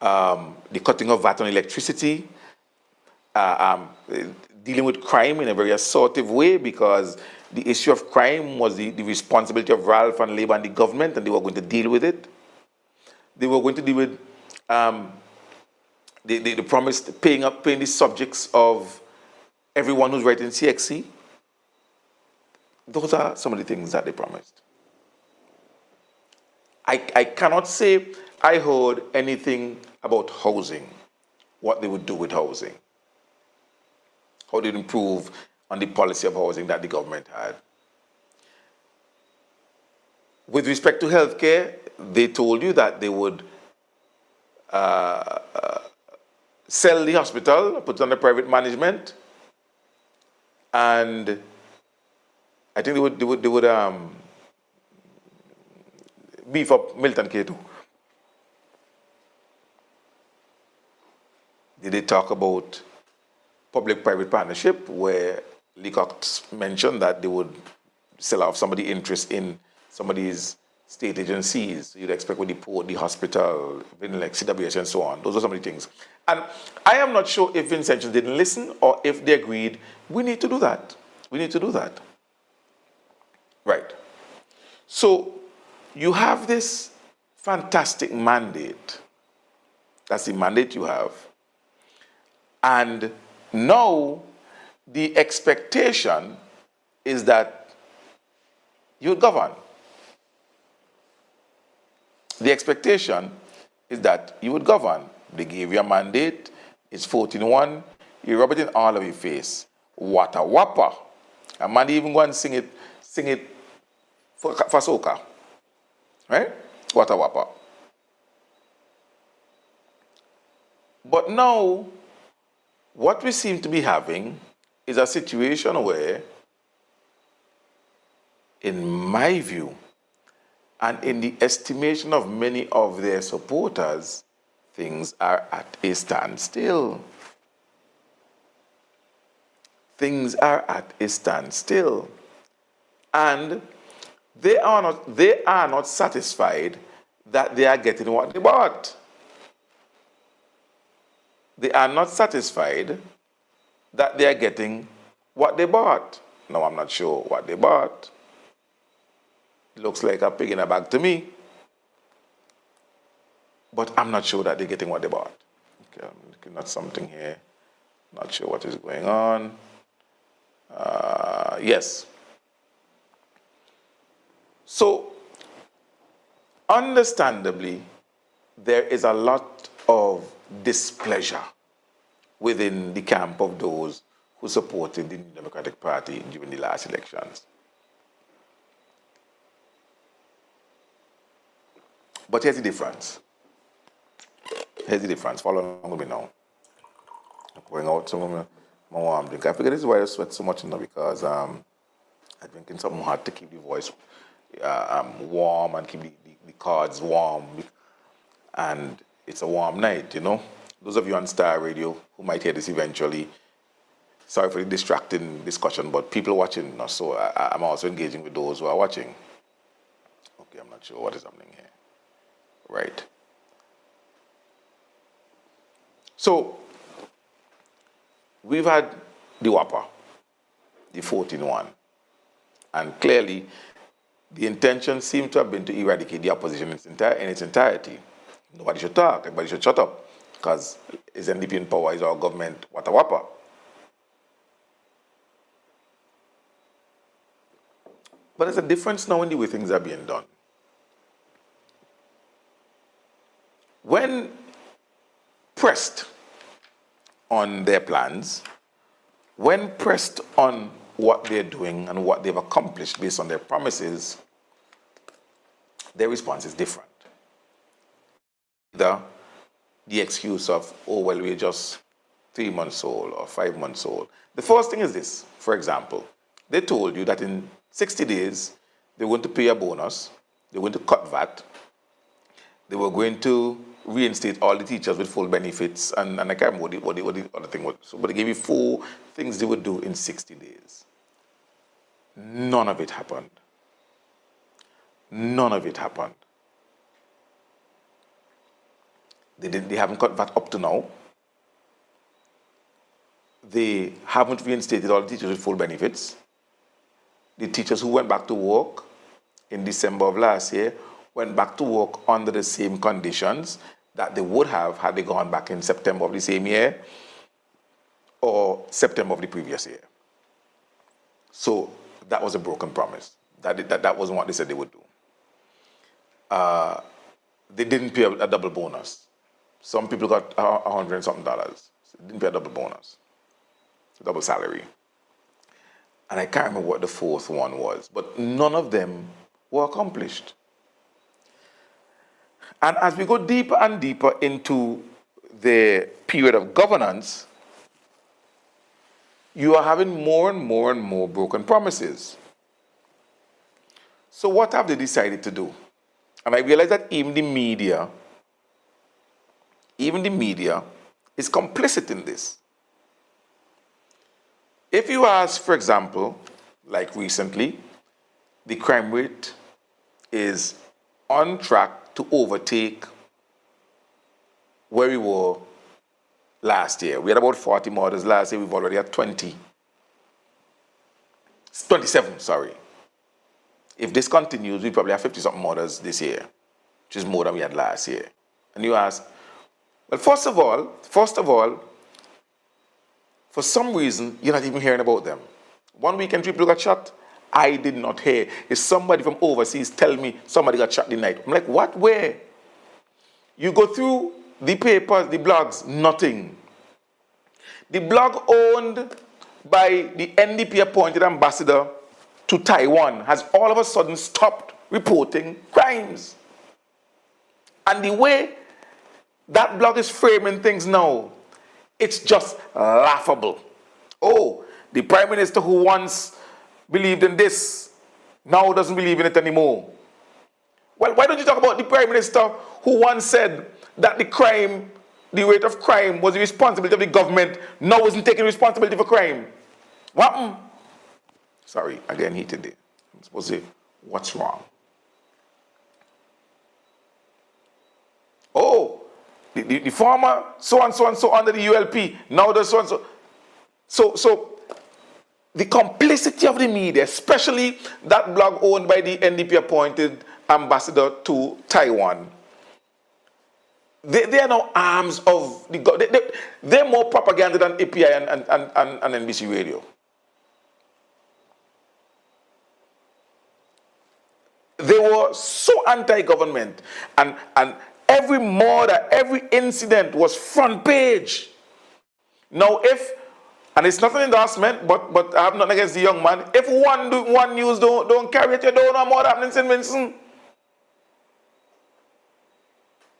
the cutting of VAT on electricity, dealing with crime in a very assertive way because the issue of crime was the responsibility of Ralph and Labour and the government, and they were going to deal with it. They were going to deal with, they promised paying the subjects of everyone who's writing CXC. Those are some of the things that they promised. I cannot say I heard anything about housing, what they would do with housing, how they'd improve on the policy of housing that the government had. With respect to healthcare, they told you that they would sell the hospital, put it under private management, and I think they would beef up Milton K2. Did they talk about public-private partnership, where Leacock mentioned that they would sell off some of the interest in some of these state agencies? You'd expect with the port, the hospital, like CWS and so on. Those are some of the things. And I am not sure if Vincent didn't listen or if they agreed, we need to do that. We need to do that. Right. So you have this fantastic mandate. That's the mandate you have. And now the expectation is that you govern. The expectation is that you would govern. They gave you a mandate, it's 14-1, you rub it in all of your face. What a whopper. A man even go and sing it for soca. Right? What a whopper. But now, what we seem to be having is a situation where, in my view, and in the estimation of many of their supporters, things are at a standstill. Things are at a standstill. And they are not satisfied that they are getting what they bought. They are not satisfied that they are getting what they bought. No, I'm not sure what they bought. It looks like a pig in a bag to me. But I'm not sure that they're getting what they bought. Okay, I'm looking at something here. Not sure what is going on. Yes. So, understandably, there is a lot of displeasure within the camp of those who supported the New Democratic Party during the last elections. But here's the difference. Here's the difference. Follow along with me now. I'm pouring out some of my warm drink. I figure this is why I sweat so much now, because I'm drinking something hot to keep the voice warm and keep the cards warm. And it's a warm night, you know. Those of you on Star Radio who might hear this eventually, sorry for the distracting discussion, but people watching, so I'm also engaging with those who are watching. Okay, I'm not sure what is happening here. Right. So, we've had the Whopper, the 14-1, and clearly the intention seemed to have been to eradicate the opposition in its entirety. Nobody should talk, everybody should shut up, because is NDP in power, is our government, what a Whopper. But there's a difference now in the way things are being done. When pressed on their plans, when pressed on what they're doing and what they've accomplished based on their promises, their response is different. Either the excuse of, oh, well, we're just 3 months old or 5 months old. The first thing is this, for example, they told you that in 60 days, they were going to pay a bonus, they were going to cut VAT, they were going to reinstate all the teachers with full benefits, and I can't remember what the other thing was. So, but they gave you 4 things they would do in 60 days. None of it happened. None of it happened. They haven't cut VAT up to now. They haven't reinstated all the teachers with full benefits. The teachers who went back to work in December of last year went back to work under the same conditions that they would have had they gone back in September of the same year or September of the previous year. So that was a broken promise. That wasn't what they said they would do. They didn't pay a double bonus. Some people got $100 and something. So they didn't pay a double bonus, a double salary. And I can't remember what the 4th one was, but none of them were accomplished. And as we go deeper and deeper into the period of governance, you are having more and more and more broken promises. So what have they decided to do? And I realize that even the media is complicit in this. If you ask, for example, like recently, the crime rate is on track to overtake where we were last year. We had about 40 murders last year. We've already had 27, sorry. If this continues, we probably have 50-something murders this year, which is more than we had last year. And you ask, well, first of all, for some reason, you're not even hearing about them. One weekend, people got shot. I did not hear. If somebody from overseas tell me somebody got shot the night, I'm like, what, where? You go through the papers, the blogs, nothing. The blog owned by the NDP appointed ambassador to Taiwan has all of a sudden stopped reporting crimes. And the way that blog is framing things now, it's just laughable. Oh, the prime minister who once believed in this now doesn't believe in it anymore. Well, why don't you talk about the prime minister who once said that the rate of crime was the responsibility of the government, now isn't taking responsibility for crime? What? Sorry, again, heated it. I'm supposed to say, what's wrong? Oh, the former so and so under the ULP now does so and so. So the complicity of the media, especially that blog owned by the NDP appointed ambassador to Taiwan. They are now arms of the government. They're more propaganda than API and NBC Radio. They were so anti-government, and every murder, every incident was front page. Now, and it's not an endorsement, but I have nothing against the young man. If one news don't carry it, you don't know what happening in St. Vincent.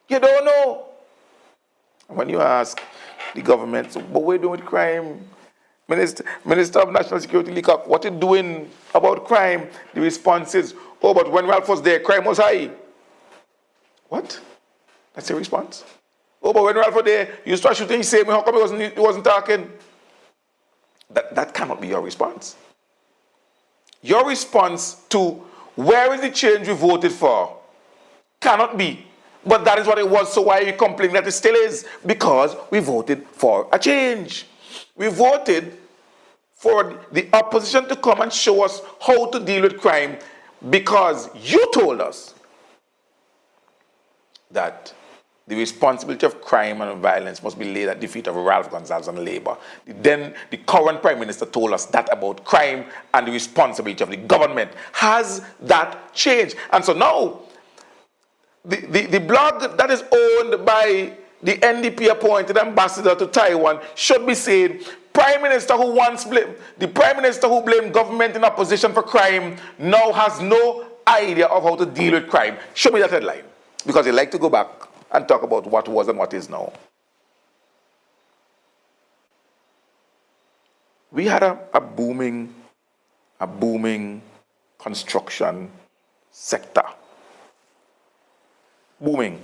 You don't know. When you ask the government, so, what we're doing with crime, Minister of National Security Leacock, what you doing about crime? The response is, oh, but when Ralph was there, crime was high. What? That's the response. Oh, but when Ralph was there, you start shooting, he said, how come he wasn't talking? That cannot be your response. Your response to where is the change we voted for cannot be, but that is what it was, so why are you complaining that it still is? Because we voted for a change. We voted for the opposition to come and show us how to deal with crime, because you told us that the responsibility of crime and violence must be laid at the feet of Ralph Gonsalves and Labour. Then the current Prime Minister told us that about crime and the responsibility of the government. Has that changed? And so now, the blog that is owned by the NDP appointed ambassador to Taiwan should be saying, Prime Minister who once blamed, the Prime Minister who blamed government in opposition for crime now has no idea of how to deal with crime. Show me that headline. Because they like to go back and talk about what was and what is now. We had a booming construction sector. Booming.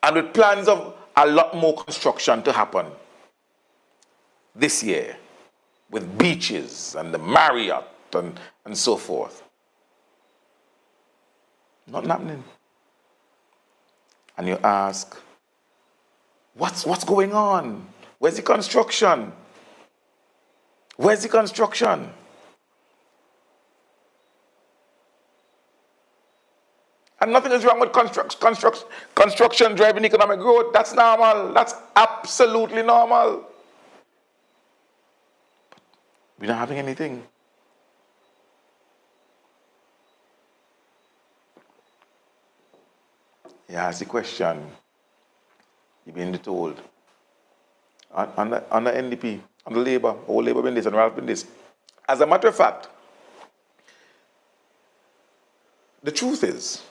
And with plans of a lot more construction to happen this year, with beaches and the Marriott and so forth. Not happening. And you ask, what's going on? Where's the construction? Where's the construction? And nothing is wrong with construction driving economic growth. That's normal. That's absolutely normal. But we're not having anything. You ask the question, you've been told. On the NDP, on the Labour, all Labour been this and Ralph been this. As a matter of fact, the truth is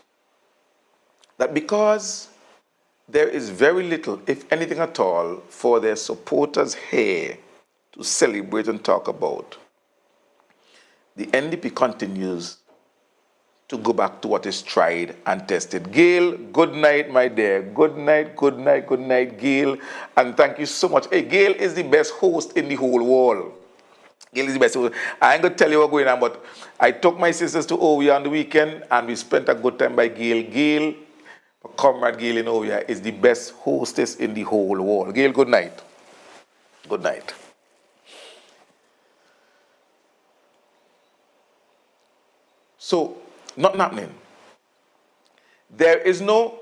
that because there is very little, if anything at all, for their supporters here to celebrate and talk about, the NDP continues to go back to what is tried and tested. Gail, good night, my dear. Good night, Gail. And thank you so much. Hey, Gail is the best host in the whole world. Gail is the best host. I ain't going to tell you what's going on, but I took my sisters to Ovia on the weekend, and we spent a good time by Gail. Gail, Comrade Gail in Ovia, is the best hostess in the whole world. Gail, good night. Good night. So, nothing happening. There is no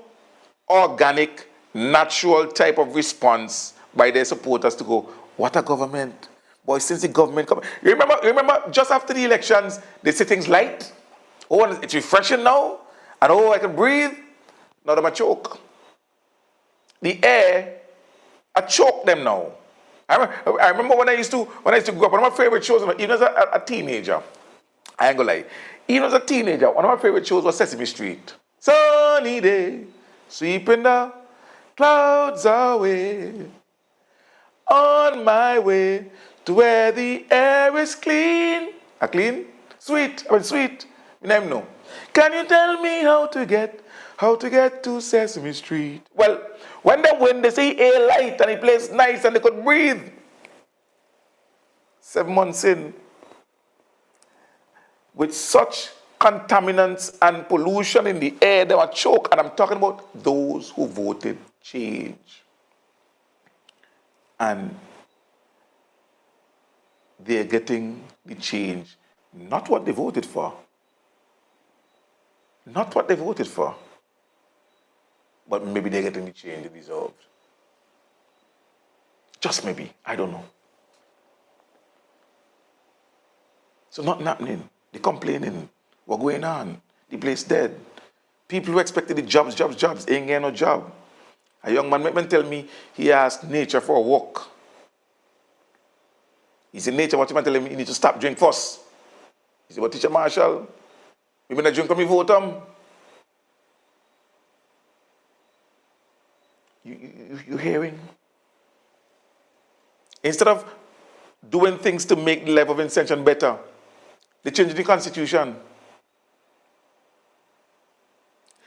organic, natural type of response by their supporters to go, what a government. Boy, since the government come. You remember just after the elections, they say things light. Oh, it's refreshing now. And oh, I can breathe. Now them a choke. The air, I choke them now. I remember when I used to grow up, one of my favorite shows, even as a teenager, I ain't gonna lie. Even as a teenager, one of my favorite shows was Sesame Street. Sunny day, sweeping the clouds away. On my way to where the air is clean. Clean? Sweet. Sweet. My name no. Can you tell me how to get to Sesame Street? Well, when they win, they see air light and it plays nice and they could breathe. 7 months in, with such contaminants and pollution in the air, they were choked. And I'm talking about those who voted change. And they're getting the change, not what they voted for. Not what they voted for. But maybe they're getting the change they deserved. Just maybe. I don't know. So nothing happening. They're complaining. What's going on? The place dead. People who expected the jobs, ain't getting no job. A young man met me and tell me he asked nature for a walk. He said, nature, what you man tell him, you need to stop drink first. He said, but Teacher Marshall, you mean I drink on me vote him? You hearing? Instead of doing things to make the life of Ascension better, they changed the constitution.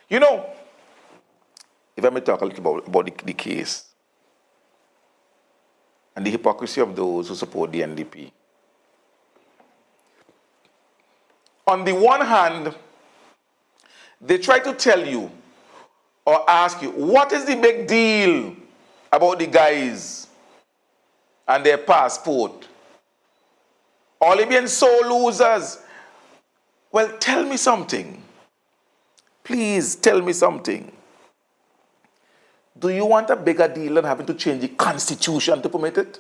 You know, if I may talk a little about the case and the hypocrisy of those who support the NDP. On the one hand, they try to tell you or ask you, what is the big deal about the guys and their passport? All they being so losers. Well, tell me something. Please tell me something. Do you want a bigger deal than having to change the constitution to permit it?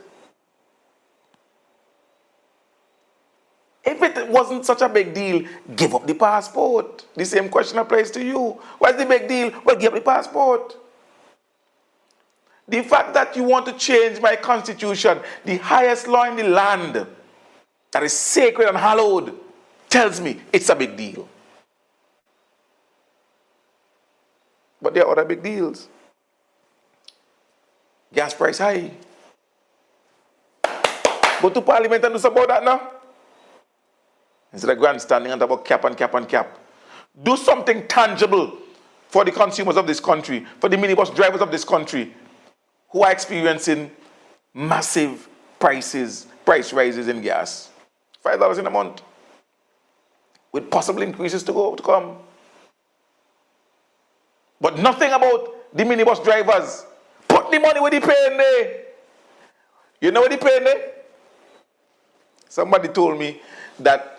If it wasn't such a big deal, give up the passport. The same question applies to you. What's the big deal? Well, give up the passport. The fact that you want to change my constitution, the highest law in the land, that is sacred and hallowed, tells me it's a big deal. But there are other big deals. Gas price high. Go to Parliament and do something about that now. Instead of grandstanding and about cap and cap and cap. Do something tangible for the consumers of this country, for the minibus drivers of this country, who are experiencing massive price rises in gas. $5 in a month. With possible increases to come. But nothing about the minibus drivers. Put the money where they paying there. You know where they paying there? Somebody told me that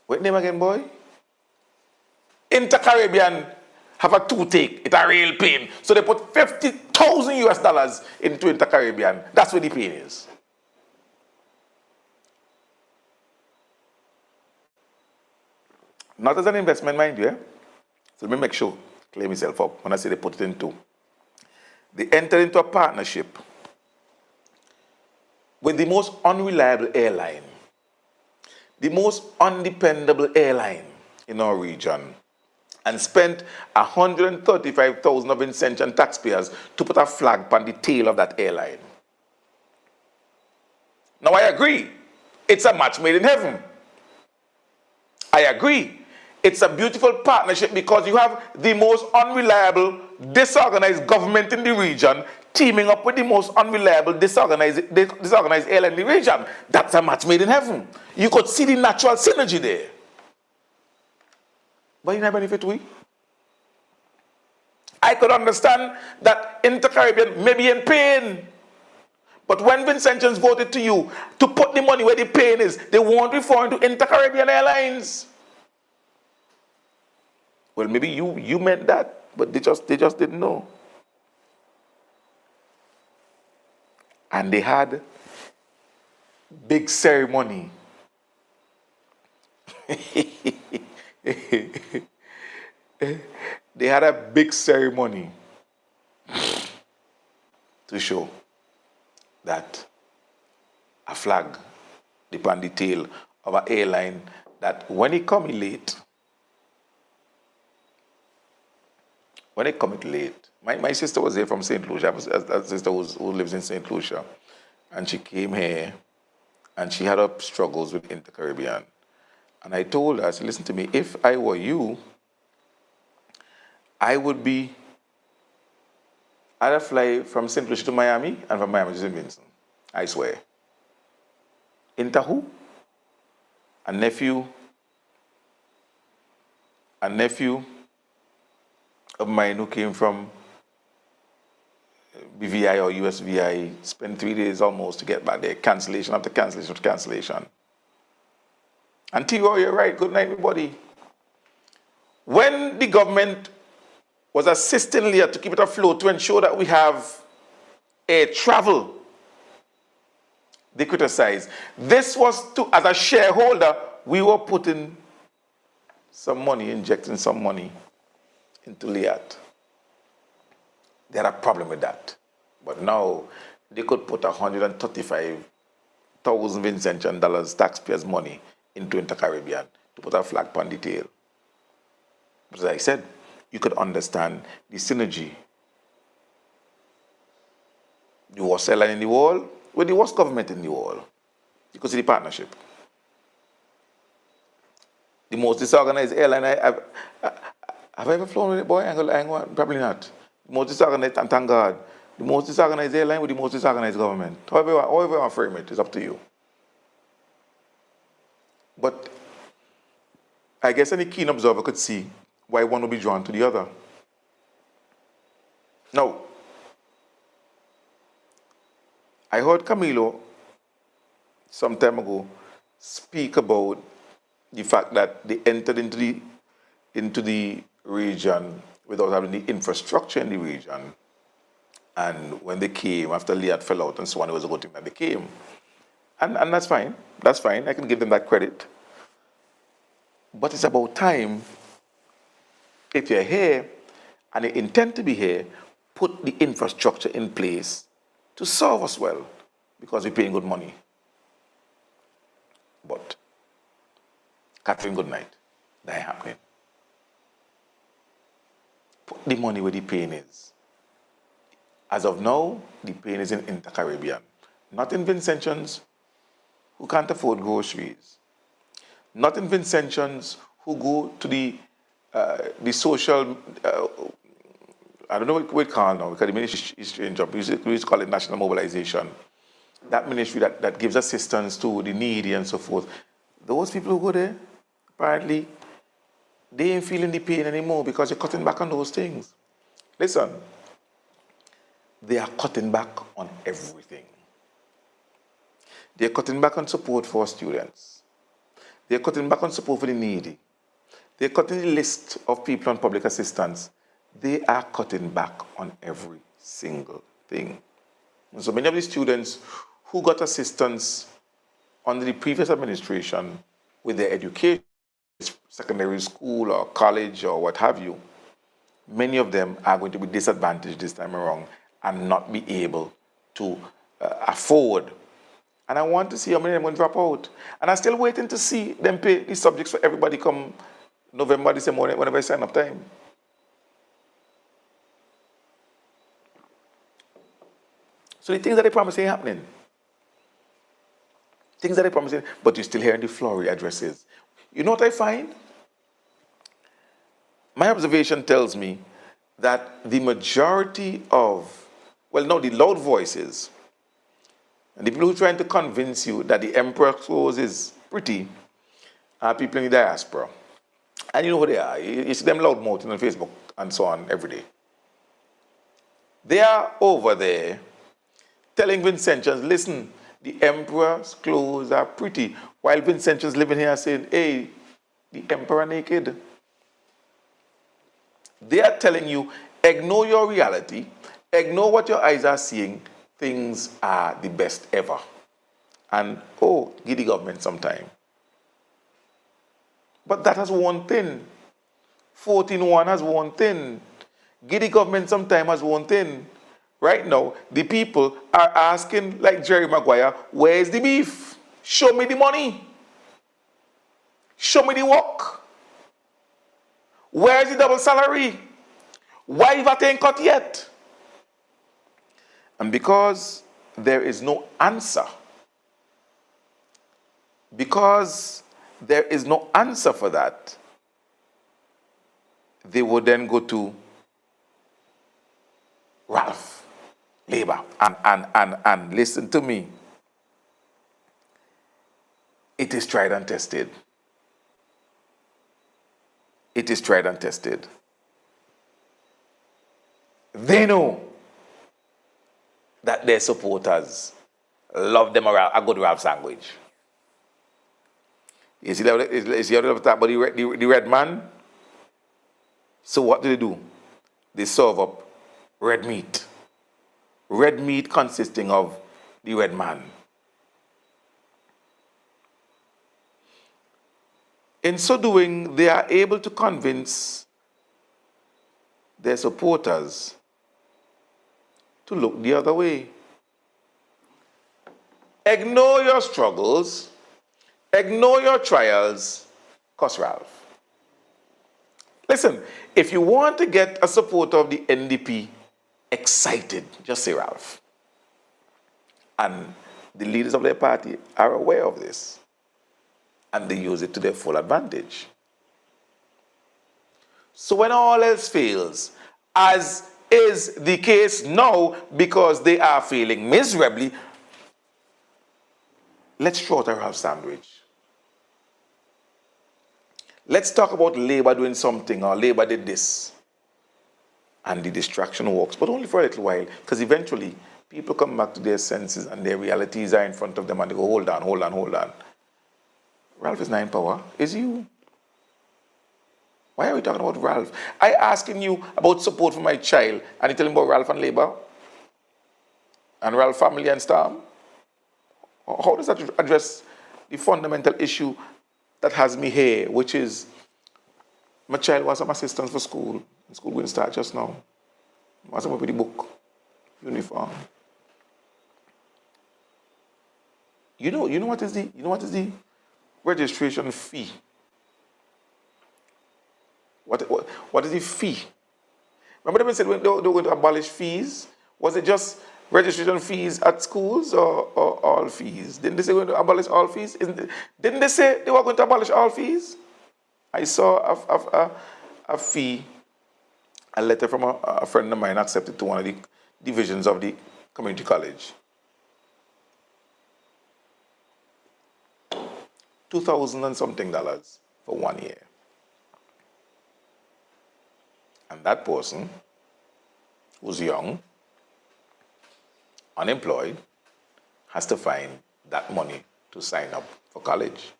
what name again, boy? Inter-Caribbean have a toothache. It's a real pain. So they put $50,000 into Inter-Caribbean. That's where the pain is. Not as an investment, mind you. So let me make sure, clear myself up when I say they put it into. They enter into a partnership with the most unreliable airline, the most undependable airline in our region, and spent $135,000 of Ascension taxpayers to put a flag on the tail of that airline. Now I agree, it's a match made in heaven. I agree. It's a beautiful partnership because you have the most unreliable, disorganized government in the region teaming up with the most unreliable, disorganized airline in the region. That's a match made in heaven. You could see the natural synergy there. But you never benefit we. I could understand that Inter-Caribbean may be in pain. But when Vincentians voted to you to put the money where the pain is, they weren't referring to Inter-Caribbean Airlines. Well, maybe you meant that, but they just didn't know. And they had big ceremony. They had a big ceremony to show that a flag upon the tail of an airline that when it come late, my sister was here from St. Lucia. I have a sister who lives in St. Lucia. And she came here and she had her struggles with Inter-Caribbean. And I told her, I said, listen to me, if I were you, I'd fly from St. Lucia to Miami and from Miami to St. Vincent. I swear. Inter who? A nephew of mine who came from BVI or USVI, spend 3 days almost to get back there, cancellation after cancellation after cancellation. And T.O., you're right, good night, everybody. When the government was assisting Leah to keep it afloat to ensure that we have air travel, they criticized. This was to, as a shareholder, we were putting some money, injecting some money into Liat. They had a problem with that. But now they could put $135,000 Vincentian dollars taxpayers' money into Inter-Caribbean to put a flag on the tail. But as I said, you could understand the synergy. The worst airline in the world with the worst government in the world. You could see the partnership. The most disorganized airline have I ever flown with it, boy? Probably not. The most disorganized, and thank God, the most disorganized airline with the most disorganized government. However you want to frame it, it's up to you. But I guess any keen observer could see why one would be drawn to the other. Now, I heard Camilo some time ago speak about the fact that they entered into the region without having the infrastructure in the region. And when they came, after Liat fell out and so on, it was a good thing that they came. And that's fine. That's fine. I can give them that credit. But it's about time, if you're here and you intend to be here, put the infrastructure in place to serve us well, because we're paying good money. But, Catherine, good night. That ain't happening. Put the money where the pain is. As of now, the pain is in Inter-Caribbean, not in Vincentians who can't afford groceries, not in Vincentians who go to the social, I don't know what we call it now, because the ministry is strange. We used to call it national mobilization. That ministry that gives assistance to the needy and so forth. Those people who go there, apparently, they ain't feeling the pain anymore because you're cutting back on those things. Listen, they are cutting back on everything. They're cutting back on support for students. They're cutting back on support for the needy. They're cutting the list of people on public assistance. They are cutting back on every single thing. And so many of the students who got assistance under the previous administration with their education, secondary school or college or what have you, many of them are going to be disadvantaged this time around and not be able to afford. And I want to see how many of them will drop out. And I'm still waiting to see them pay the subjects for everybody come November, December, whenever I sign up time. So the things that they promise ain't happening. Things that they promise, but you're still hearing the flowery addresses. You know what I find? My observation tells me that the majority of, well, no, the loud voices, and the people who are trying to convince you that the emperor's clothes is pretty are people in the diaspora. And you know who they are. You see them loud mouthing on Facebook and so on every day. They are over there telling Vincentians, listen, the emperor's clothes are pretty, while Vincentians living here saying, hey, the emperor naked. They are telling you, ignore your reality, ignore what your eyes are seeing, things are the best ever. And, oh, give the government some time. But that has one thing. 14.1 has one thing. Give the government some time has one thing. Right now, the people are asking, like Jerry Maguire, where's the beef? Show me the money. Show me the work. Where's the double salary? Why that ain't cut yet? And because there is no answer, for that, they would then go to Ralph, Labour, and listen to me. It is tried and tested. It is tried and tested. They know that their supporters love them a good Ralph sandwich. You see how they talk about the red man? So what do? They serve up red meat. Red meat consisting of the red man. In so doing, they are able to convince their supporters to look the other way. Ignore your struggles, ignore your trials, cuss Ralph. Listen, if you want to get a supporter of the NDP excited, just say Ralph. And the leaders of their party are aware of this, and they use it to their full advantage. So when all else fails, as is the case now because they are failing miserably, let's throw out a Ralph sandwich. Let's talk about Labour doing something, or Labour did this. And the distraction works, but only for a little while, because eventually people come back to their senses and their realities are in front of them and they go, hold on. Ralph is not in power, is you. Why are we talking about Ralph? I asking you about support for my child, and you telling about Ralph and Labour? And Ralph family and Storm? How does that address the fundamental issue that has me here, which is my child was some assistance for school. School going to start just now. What's up with the book, uniform? You know what is the registration fee? What is the fee? Remember they said when they were going to abolish fees? Was it just registration fees at schools or all fees? Didn't they say they were going to abolish all fees? Didn't they say they were going to abolish all fees? I saw a fee, a letter from a friend of mine accepted to one of the divisions of the community college. $2,000 and something for 1 year. And that person who's young, unemployed, has to find that money to sign up for college.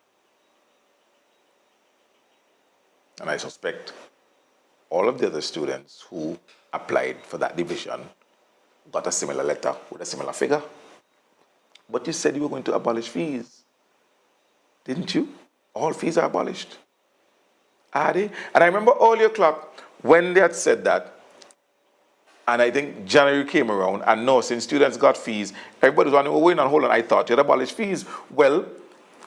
And I suspect all of the other students who applied for that division got a similar letter with a similar figure. But you said you were going to abolish fees, didn't you? All fees are abolished. Are they? And I remember earlier clock when they had said that, and I think January came around, and no, since students got fees, everybody was wondering, oh, wait on, hold on, I thought you'd abolish fees. Well,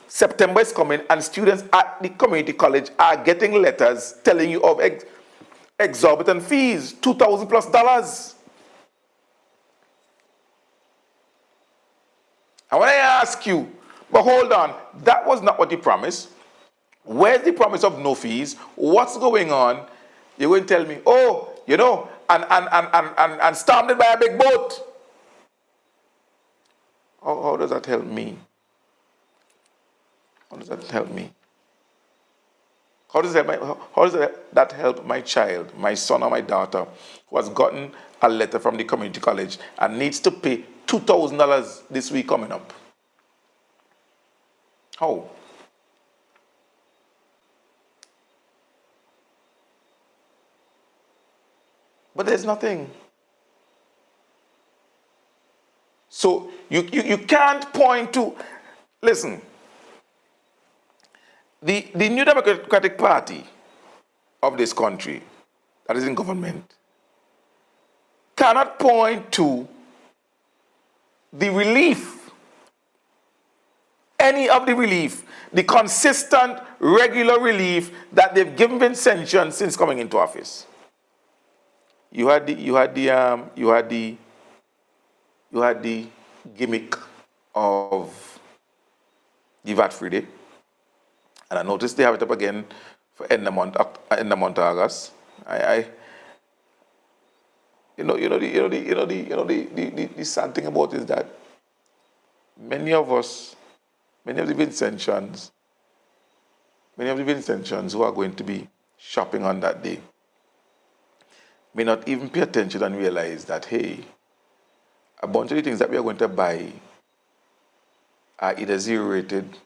September is coming, and students at the community college are getting letters telling you of exorbitant fees, $2,000+. And when I ask you, but hold on, that was not what you promised. Where's the promise of no fees? What's going on? You're going to tell me, oh, you know, and stormed it by a big boat. How does that help me? How does that help me? How does that help my child, my son or my daughter, who has gotten a letter from the community college and needs to pay $2,000 this week coming up? How? But there's nothing. So you can't point to, listen, the New Democratic Party of this country that is in government cannot point to the relief, any of the relief, the consistent, regular relief that they've given Vincentian since coming into office. You had the gimmick of the VAT free day, and I noticed they have it up again for end of month August. The sad thing about it is that many of the Vincentians who are going to be shopping on that day may not even pay attention and realize that, hey, a bunch of the things that we are going to buy are either zero rated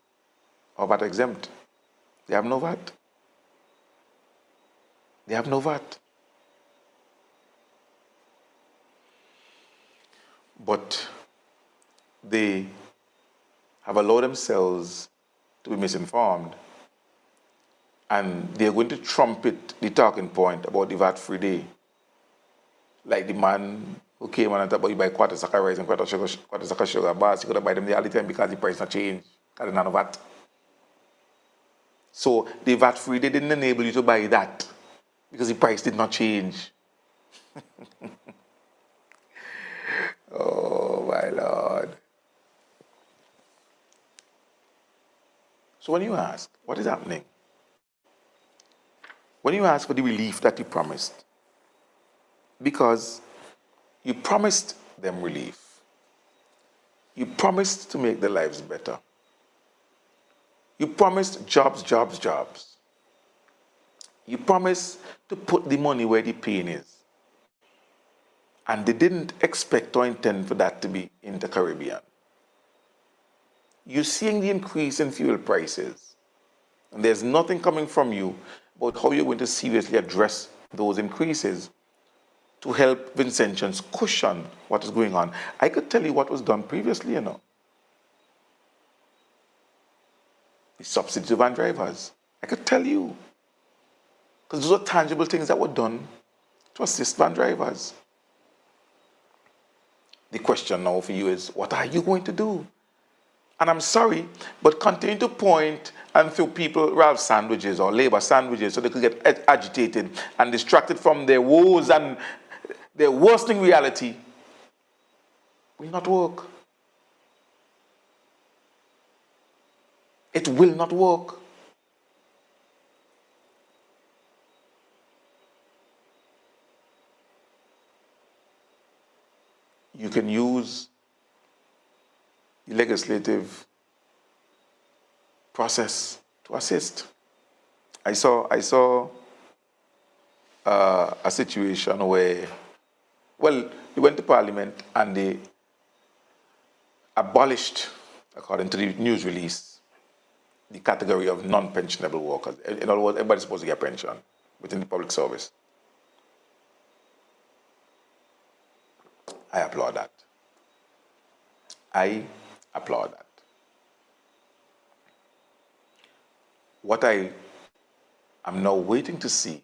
or VAT exempt. They have no VAT. They have no VAT. But they have allowed themselves to be misinformed, and they're going to trumpet the talking point about the VAT-free day. Like the man who came on and talked about you buy quarter sack of rice and quarter sack of sugar bars, you could buy them there all the time because the price not change, because there's none of VAT. So the VAT-free day didn't enable you to buy that because the price did not change. Oh my Lord. So when you ask, what is happening? When you ask for the relief that you promised, because you promised them relief, you promised to make their lives better, you promised jobs, jobs, jobs, you promised to put the money where the pain is, and they didn't expect or intend for that to be in the Caribbean. You're seeing the increase in fuel prices, and there's nothing coming from you about how you're going to seriously address those increases to help Vincentians cushion what is going on. I could tell you what was done previously, The subsidy to van drivers. I could tell you. Because those are tangible things that were done to assist van drivers. The question now for you is, what are you going to do? And I'm sorry, but continue to point and throw people Ralph sandwiches or labor sandwiches so they could get agitated and distracted from their woes and their worsening reality will not work. It will not work. You can use the legislative process to assist. I saw a situation where, well, we went to Parliament and they abolished, according to the news release, the category of non-pensionable workers. In other words, everybody's supposed to get a pension within the public service. I applaud that. I applaud that. What I am now waiting to see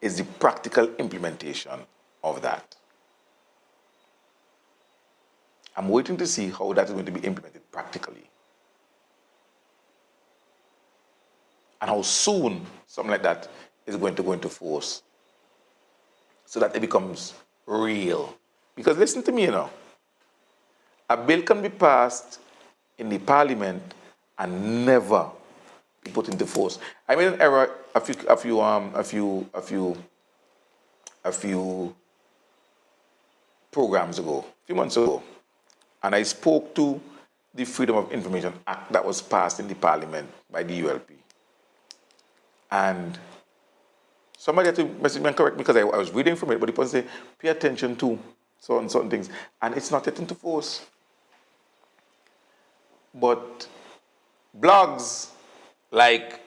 is the practical implementation of that. I'm waiting to see how that is going to be implemented practically. And how soon something like that is going to go into force so that it becomes real. Because listen to me, a bill can be passed in the Parliament and never be put into force. I made an error a few programs ago, a few months ago, and I spoke to the Freedom of Information Act that was passed in the Parliament by the ULP. And somebody had to message me and correct me because I was reading from it, but the person said, pay attention to certain things, and it's not yet into force. But blogs like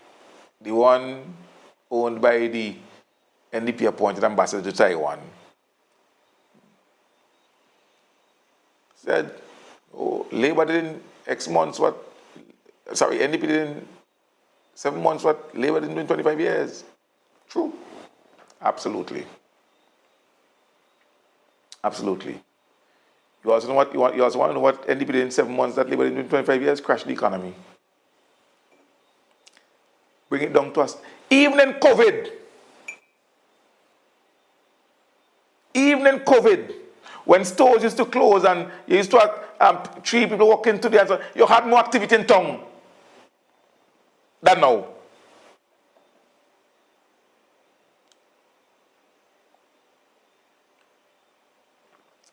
the one owned by the NDP appointed ambassador to Taiwan said, oh, Labour did in X months what, sorry, NDP did in 7 months what Labour didn't do in 25 years. True. Absolutely. Absolutely. You also know what you also want to know what NDP did in 7 months that Labour did in 25 years? Crash the economy. Bring it down to us. Even in COVID, when stores used to close and you used to have 3 people walking to the answer, you had more activity in town than now.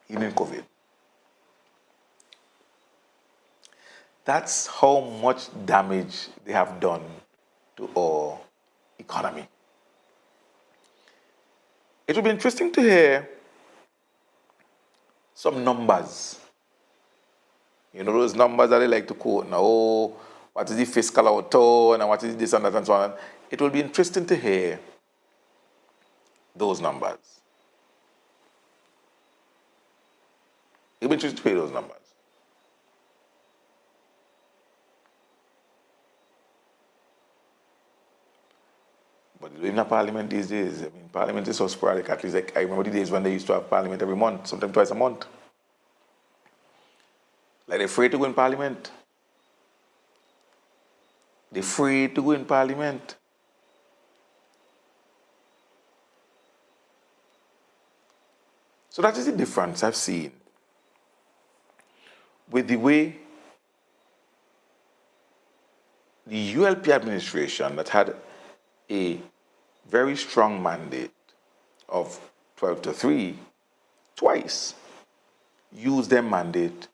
Even in COVID. That's how much damage they have done to our economy. It would be interesting to hear some numbers. You know those numbers that they like to quote now. Oh, what is the fiscal outturn and what is this and that and so on. It will be interesting to hear those numbers. It'll be interesting to hear those numbers. But in a parliament these days, I mean, parliament is so sporadic. At least like, I remember the days when they used to have parliament every month, sometimes twice a month. Like they're afraid to go in parliament. They're afraid to go in parliament. So that is the difference I've seen with the way the ULP administration that had a very strong mandate of 12 to 3 twice used their mandate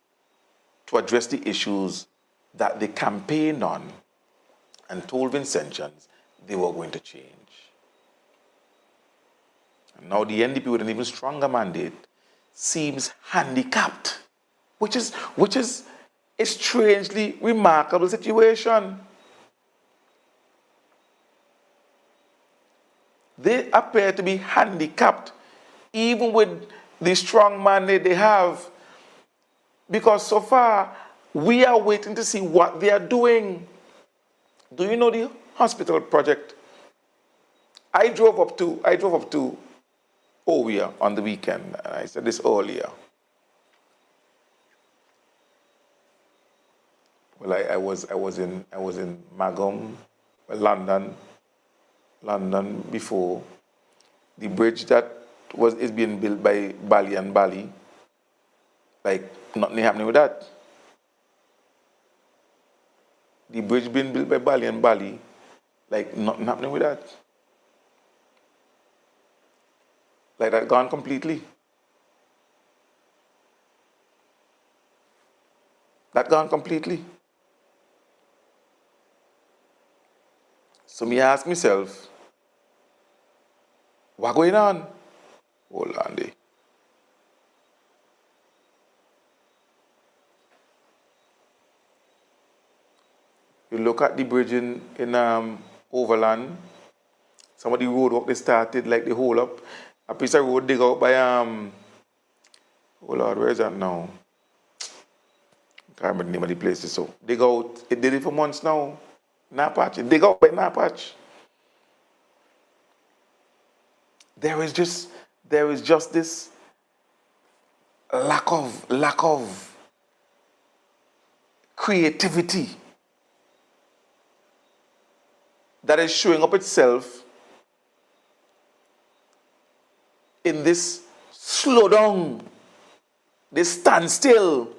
to address the issues that they campaigned on and told Vincentians they were going to change. And now the NDP with an even stronger mandate seems handicapped, which is a strangely remarkable situation. They appear to be handicapped even with the strong mandate they have, because so far we are waiting to see what they are doing. Do you know the hospital project? I drove up to Ovia on the weekend, and I said this earlier. Well, I was in Magum, London before. The bridge that is being built by Bali and Bali, like nothing happening with that. The bridge being built by Bali and Bali, like nothing happening with that. Like that gone completely. That gone completely. So me ask myself, what going on? Hold on there. You look at the bridge in Overland, some of the road work they started, like the whole up. A piece of road dig out by oh Lord, where is that now? I can't remember the name of the place. So dig out, it did it for months now. Napatch, it dig out by Napatch. There is just this lack of creativity that is showing up itself in this slowdown, this standstill,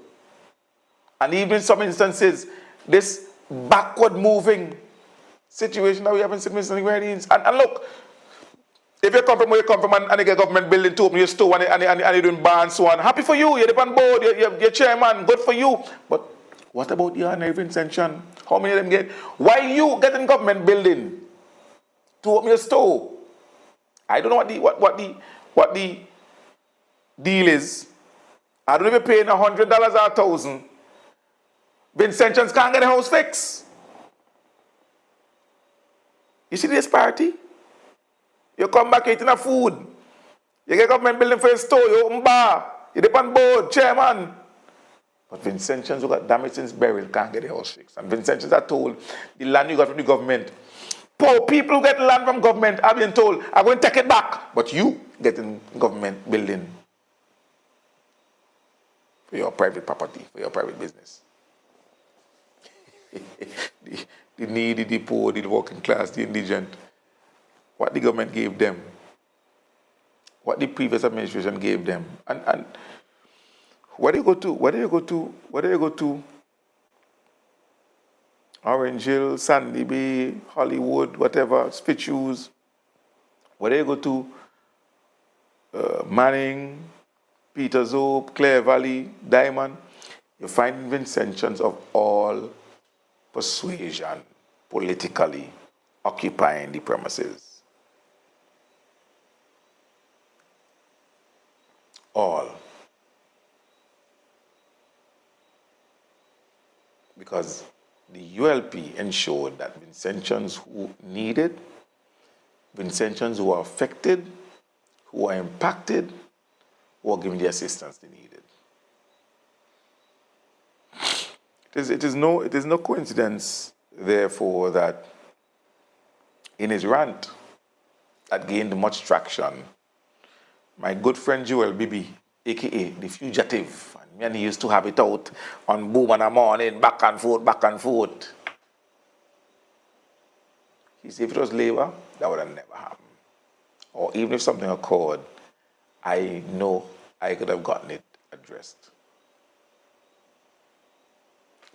and even in some instances, this backward moving situation that we have in St. Vincent and Grenadines. And look, if you come from where you come from and you get government building to open your store and you're doing bar and so on, happy for you, you're on board, you're chairman, good for you. But what about the ordinary Vincentian? How many of them get? While you get in government building to open your store, I don't know what the deal is. I don't know if you're paying $100 or $1,000. Vincentians can't get a house fixed. You see the disparity? You come back eating a food. You get government building for your store, you open bar, you depend board, chairman. But Vincentians who got damaged since burial can't get a house fixed. And Vincentians are told the land you got from the government. Poor people who get land from government are being told, I'm going to take it back. But you get in government building for your private property, for your private business. the needy, the poor, the working class, the indigent. What the government gave them. What the previous administration gave them. And where do you go to Orange Hill, Sandy Bay, Hollywood, whatever, Fitzhughes. Where do you go to Manning, Peters Hope, Clare Valley, Diamond, you find Vincentians of all persuasion politically occupying the premises. All. because the ULP ensured that Vincentians who needed, Vincentians who are affected, who are impacted, who are given the assistance they needed. It is no coincidence, therefore, that in his rant that gained much traction, my good friend Joel Bibi, aka the fugitive, and me and he used to have it out on Boom in the morning, back and forth, back and forth. He said if it was Labour, that would have never happened. Or even if something occurred, I know I could have gotten it addressed.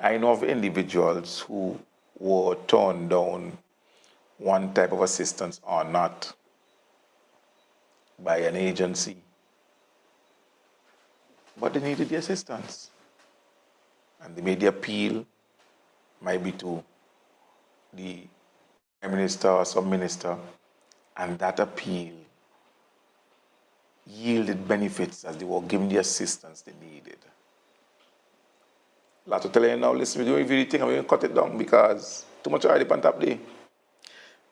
I know of individuals who were turned down one type of assistance or not by an agency, but they needed the assistance. And they made the appeal, might be to the Prime Minister or some minister, and that appeal yielded benefits as they were given the assistance they needed. Lot to tell you now, listen, we're doing everything and we're going to cut it down because too much already on top there.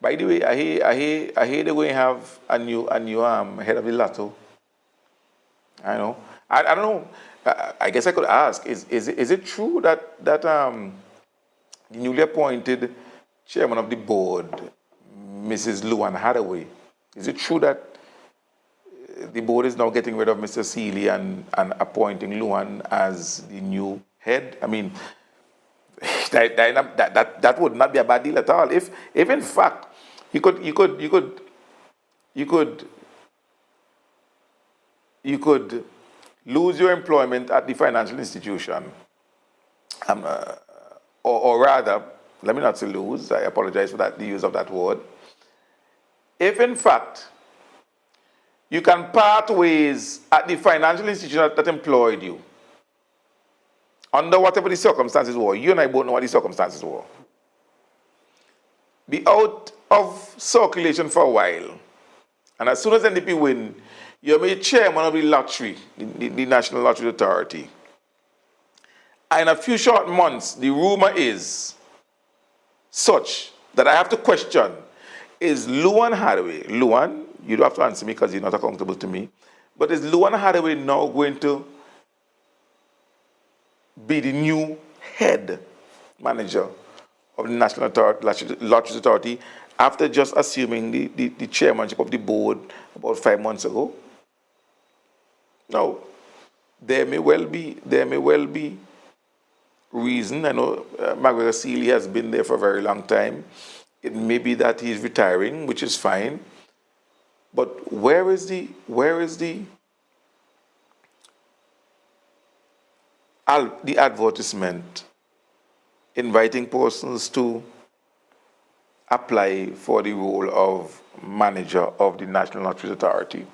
By the way, I hear they're going to have a new head of the lotto. I know. I don't know. I guess I could ask, is it true that the newly appointed chairman of the board, Mrs. Luan Hathaway, is it true that the board is now getting rid of Mr. Seeley and appointing Luan as the new head? I mean, that would not be a bad deal at all. If in fact you could lose your employment at the financial institution, or rather, let me not say lose. I apologize for the use of that word. If in fact you can part ways at the financial institution that employed you, under whatever the circumstances were, you and I both know what the circumstances were, be out of circulation for a while, and as soon as NDP win, you're made chairman of the lottery, the National Lottery Authority. And in a few short months, the rumor is such that I have to question, is Luan Hathaway, Luan, you don't have to answer me because you're not accountable to me, but is Luan Hathaway now going to be the new head manager of the National Lottery Authority after just assuming the chairmanship of the board about 5 months ago? Now, there may well be reason. I know McGregor Seeley has been there for a very long time. It may be that he's retiring, which is fine. But where is the advertisement inviting persons to apply for the role of manager of the National Lottery Authority?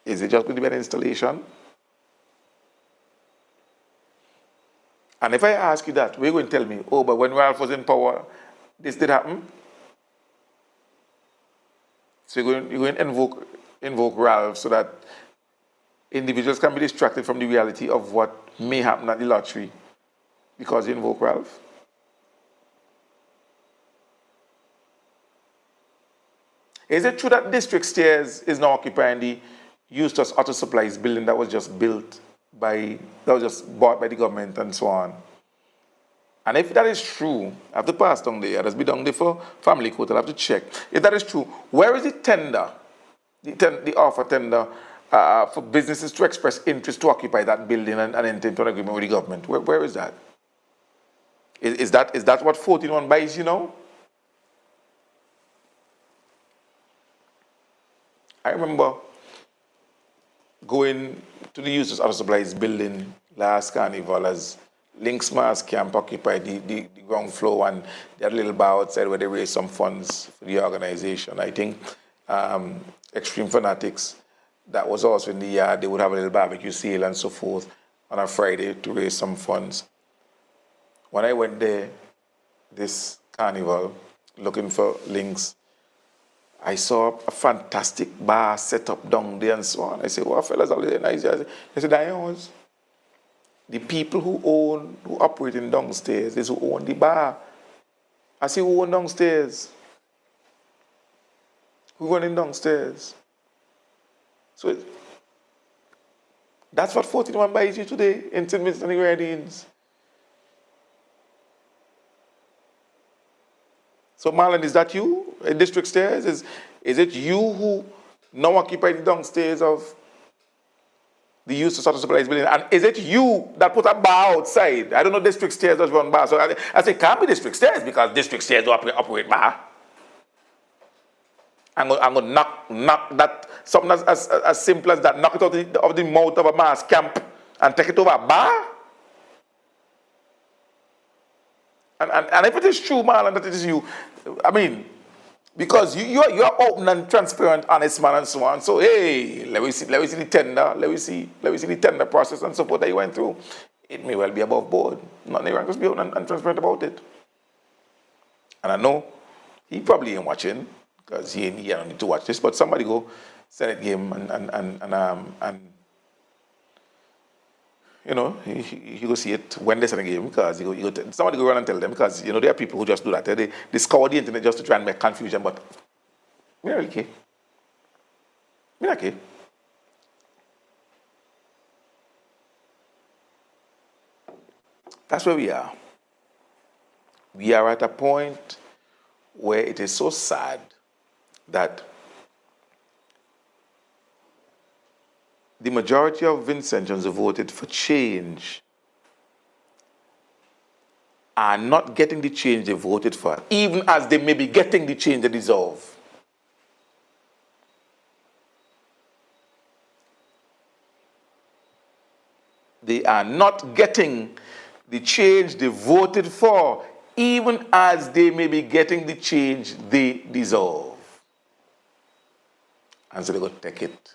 Is it just going to be an installation? And if I ask you that, we're going to tell me, oh, but when Ralph was in power, this did happen? So you're going to invoke Ralph so that individuals can be distracted from the reality of what may happen at the lottery because you invoke Ralph? Is it true that District Stairs is now occupying the Eustace Auto Supplies building that was just bought by the government and so on? And if that is true, I have to pass down there. It has been down there for family court. I'll have to check. If that is true, where is the tender, the offer tender for businesses to express interest to occupy that building and enter into an agreement with the government? Where is that? Is that what 14-1 buys, you know? I remember going to the Eustace Auto Supplies building last carnival as Links Mass Camp occupied the ground floor, and they had a little bar outside where they raised some funds for the organization. I think Extreme Fanatics, that was also in the yard. They would have a little barbecue sale and so forth on a Friday to raise some funds. When I went there this carnival looking for Links, I saw a fantastic bar set up down there and so on. I said, well, fellas, all nice. They said, the people who operate in downstairs is who own the bar. I see who own downstairs. Who running downstairs. So that's what 14-1 buys you today in St. Vincent and the Grenadines. So Marlon, is that you in district stairs? Is it you who now occupy the downstairs of the youth social supplies building? And is it you that put a bar outside? I don't know district stairs does run bar. So I say it can't be district stairs because district stairs don't operate bar. I'm going to knock that, something as simple as that, knock it out of the mouth of a mass camp and take it over a bar? And if it is true, Marlon, that it is you, I mean, because you're open and transparent, honest man and so on. So hey, let me see the tender, let me see the tender process and support that you went through. It may well be above board. Nothing wrong, just be open and transparent about it. And I know he probably ain't watching, because he don't need to watch this, but somebody go Senate game and you know, he go see it when they send a game, because somebody go run and tell them, because you know there are people who just do that. They scour the internet just to try and make confusion, but me not really care. Me not care. That's where we are. We are at a point where it is so sad that the majority of Vincentians who voted for change are not getting the change they voted for, even as they may be getting the change they deserve. They are not getting the change they voted for, even as they may be getting the change they deserve. And so they go take it.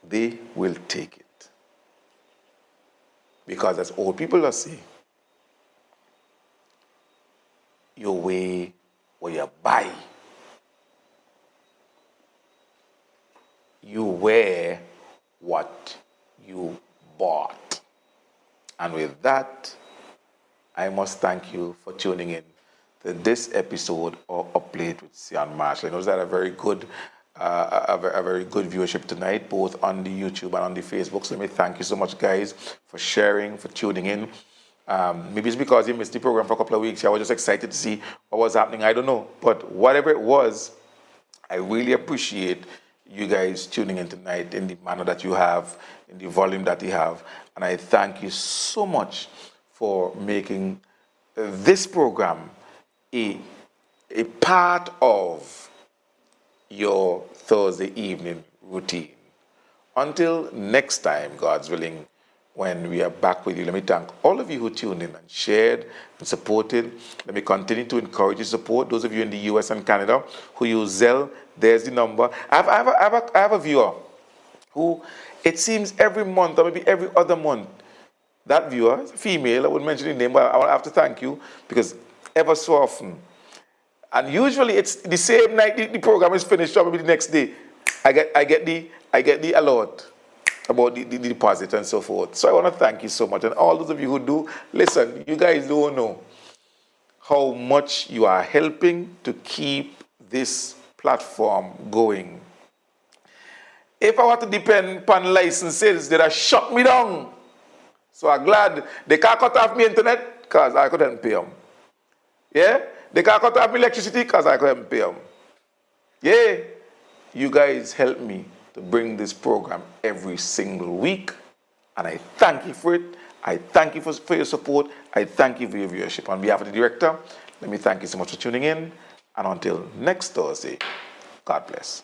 They will take it. Because as old people are saying, you weigh what you buy. You wear what you bought. And with that, I must thank you for tuning in to this episode of Up Late with Sehon Marshall. I know that a very good viewership tonight, both on the YouTube and on the Facebook. So let me thank you so much, guys, for sharing, for tuning in. Maybe it's because you missed the program for a couple of weeks. I was just excited to see what was happening. I don't know. But whatever it was, I really appreciate you guys tuning in tonight in the manner that you have, in the volume that you have. And I thank you so much for making this program a part of your Thursday evening routine. Until next time, God's willing, when we are back with you, let me thank all of you who tuned in and shared and supported. Let me continue to encourage you to support those of you in the US and Canada who use Zelle. There's the number. I have a viewer who, it seems every month or maybe every other month, that viewer is a female. I wouldn't mention the name, but I have to thank you, because ever so often, and usually it's the same night the program is finished, or maybe the next day, I get the alert about the deposit and so forth. So I want to thank you so much. And all those of you who do, listen, you guys don't know how much you are helping to keep this platform going. If I were to depend upon licenses, they'd have shut me down. So I'm glad they can't cut off my internet, because I couldn't pay them. Yeah? They can't cut off my electricity, because I couldn't pay them. Yeah? You guys help me to bring this program every single week, and I thank you for it. I thank you for your support. I thank you for your viewership. On behalf of the director, let me thank you so much for tuning in, and until next Thursday, God bless.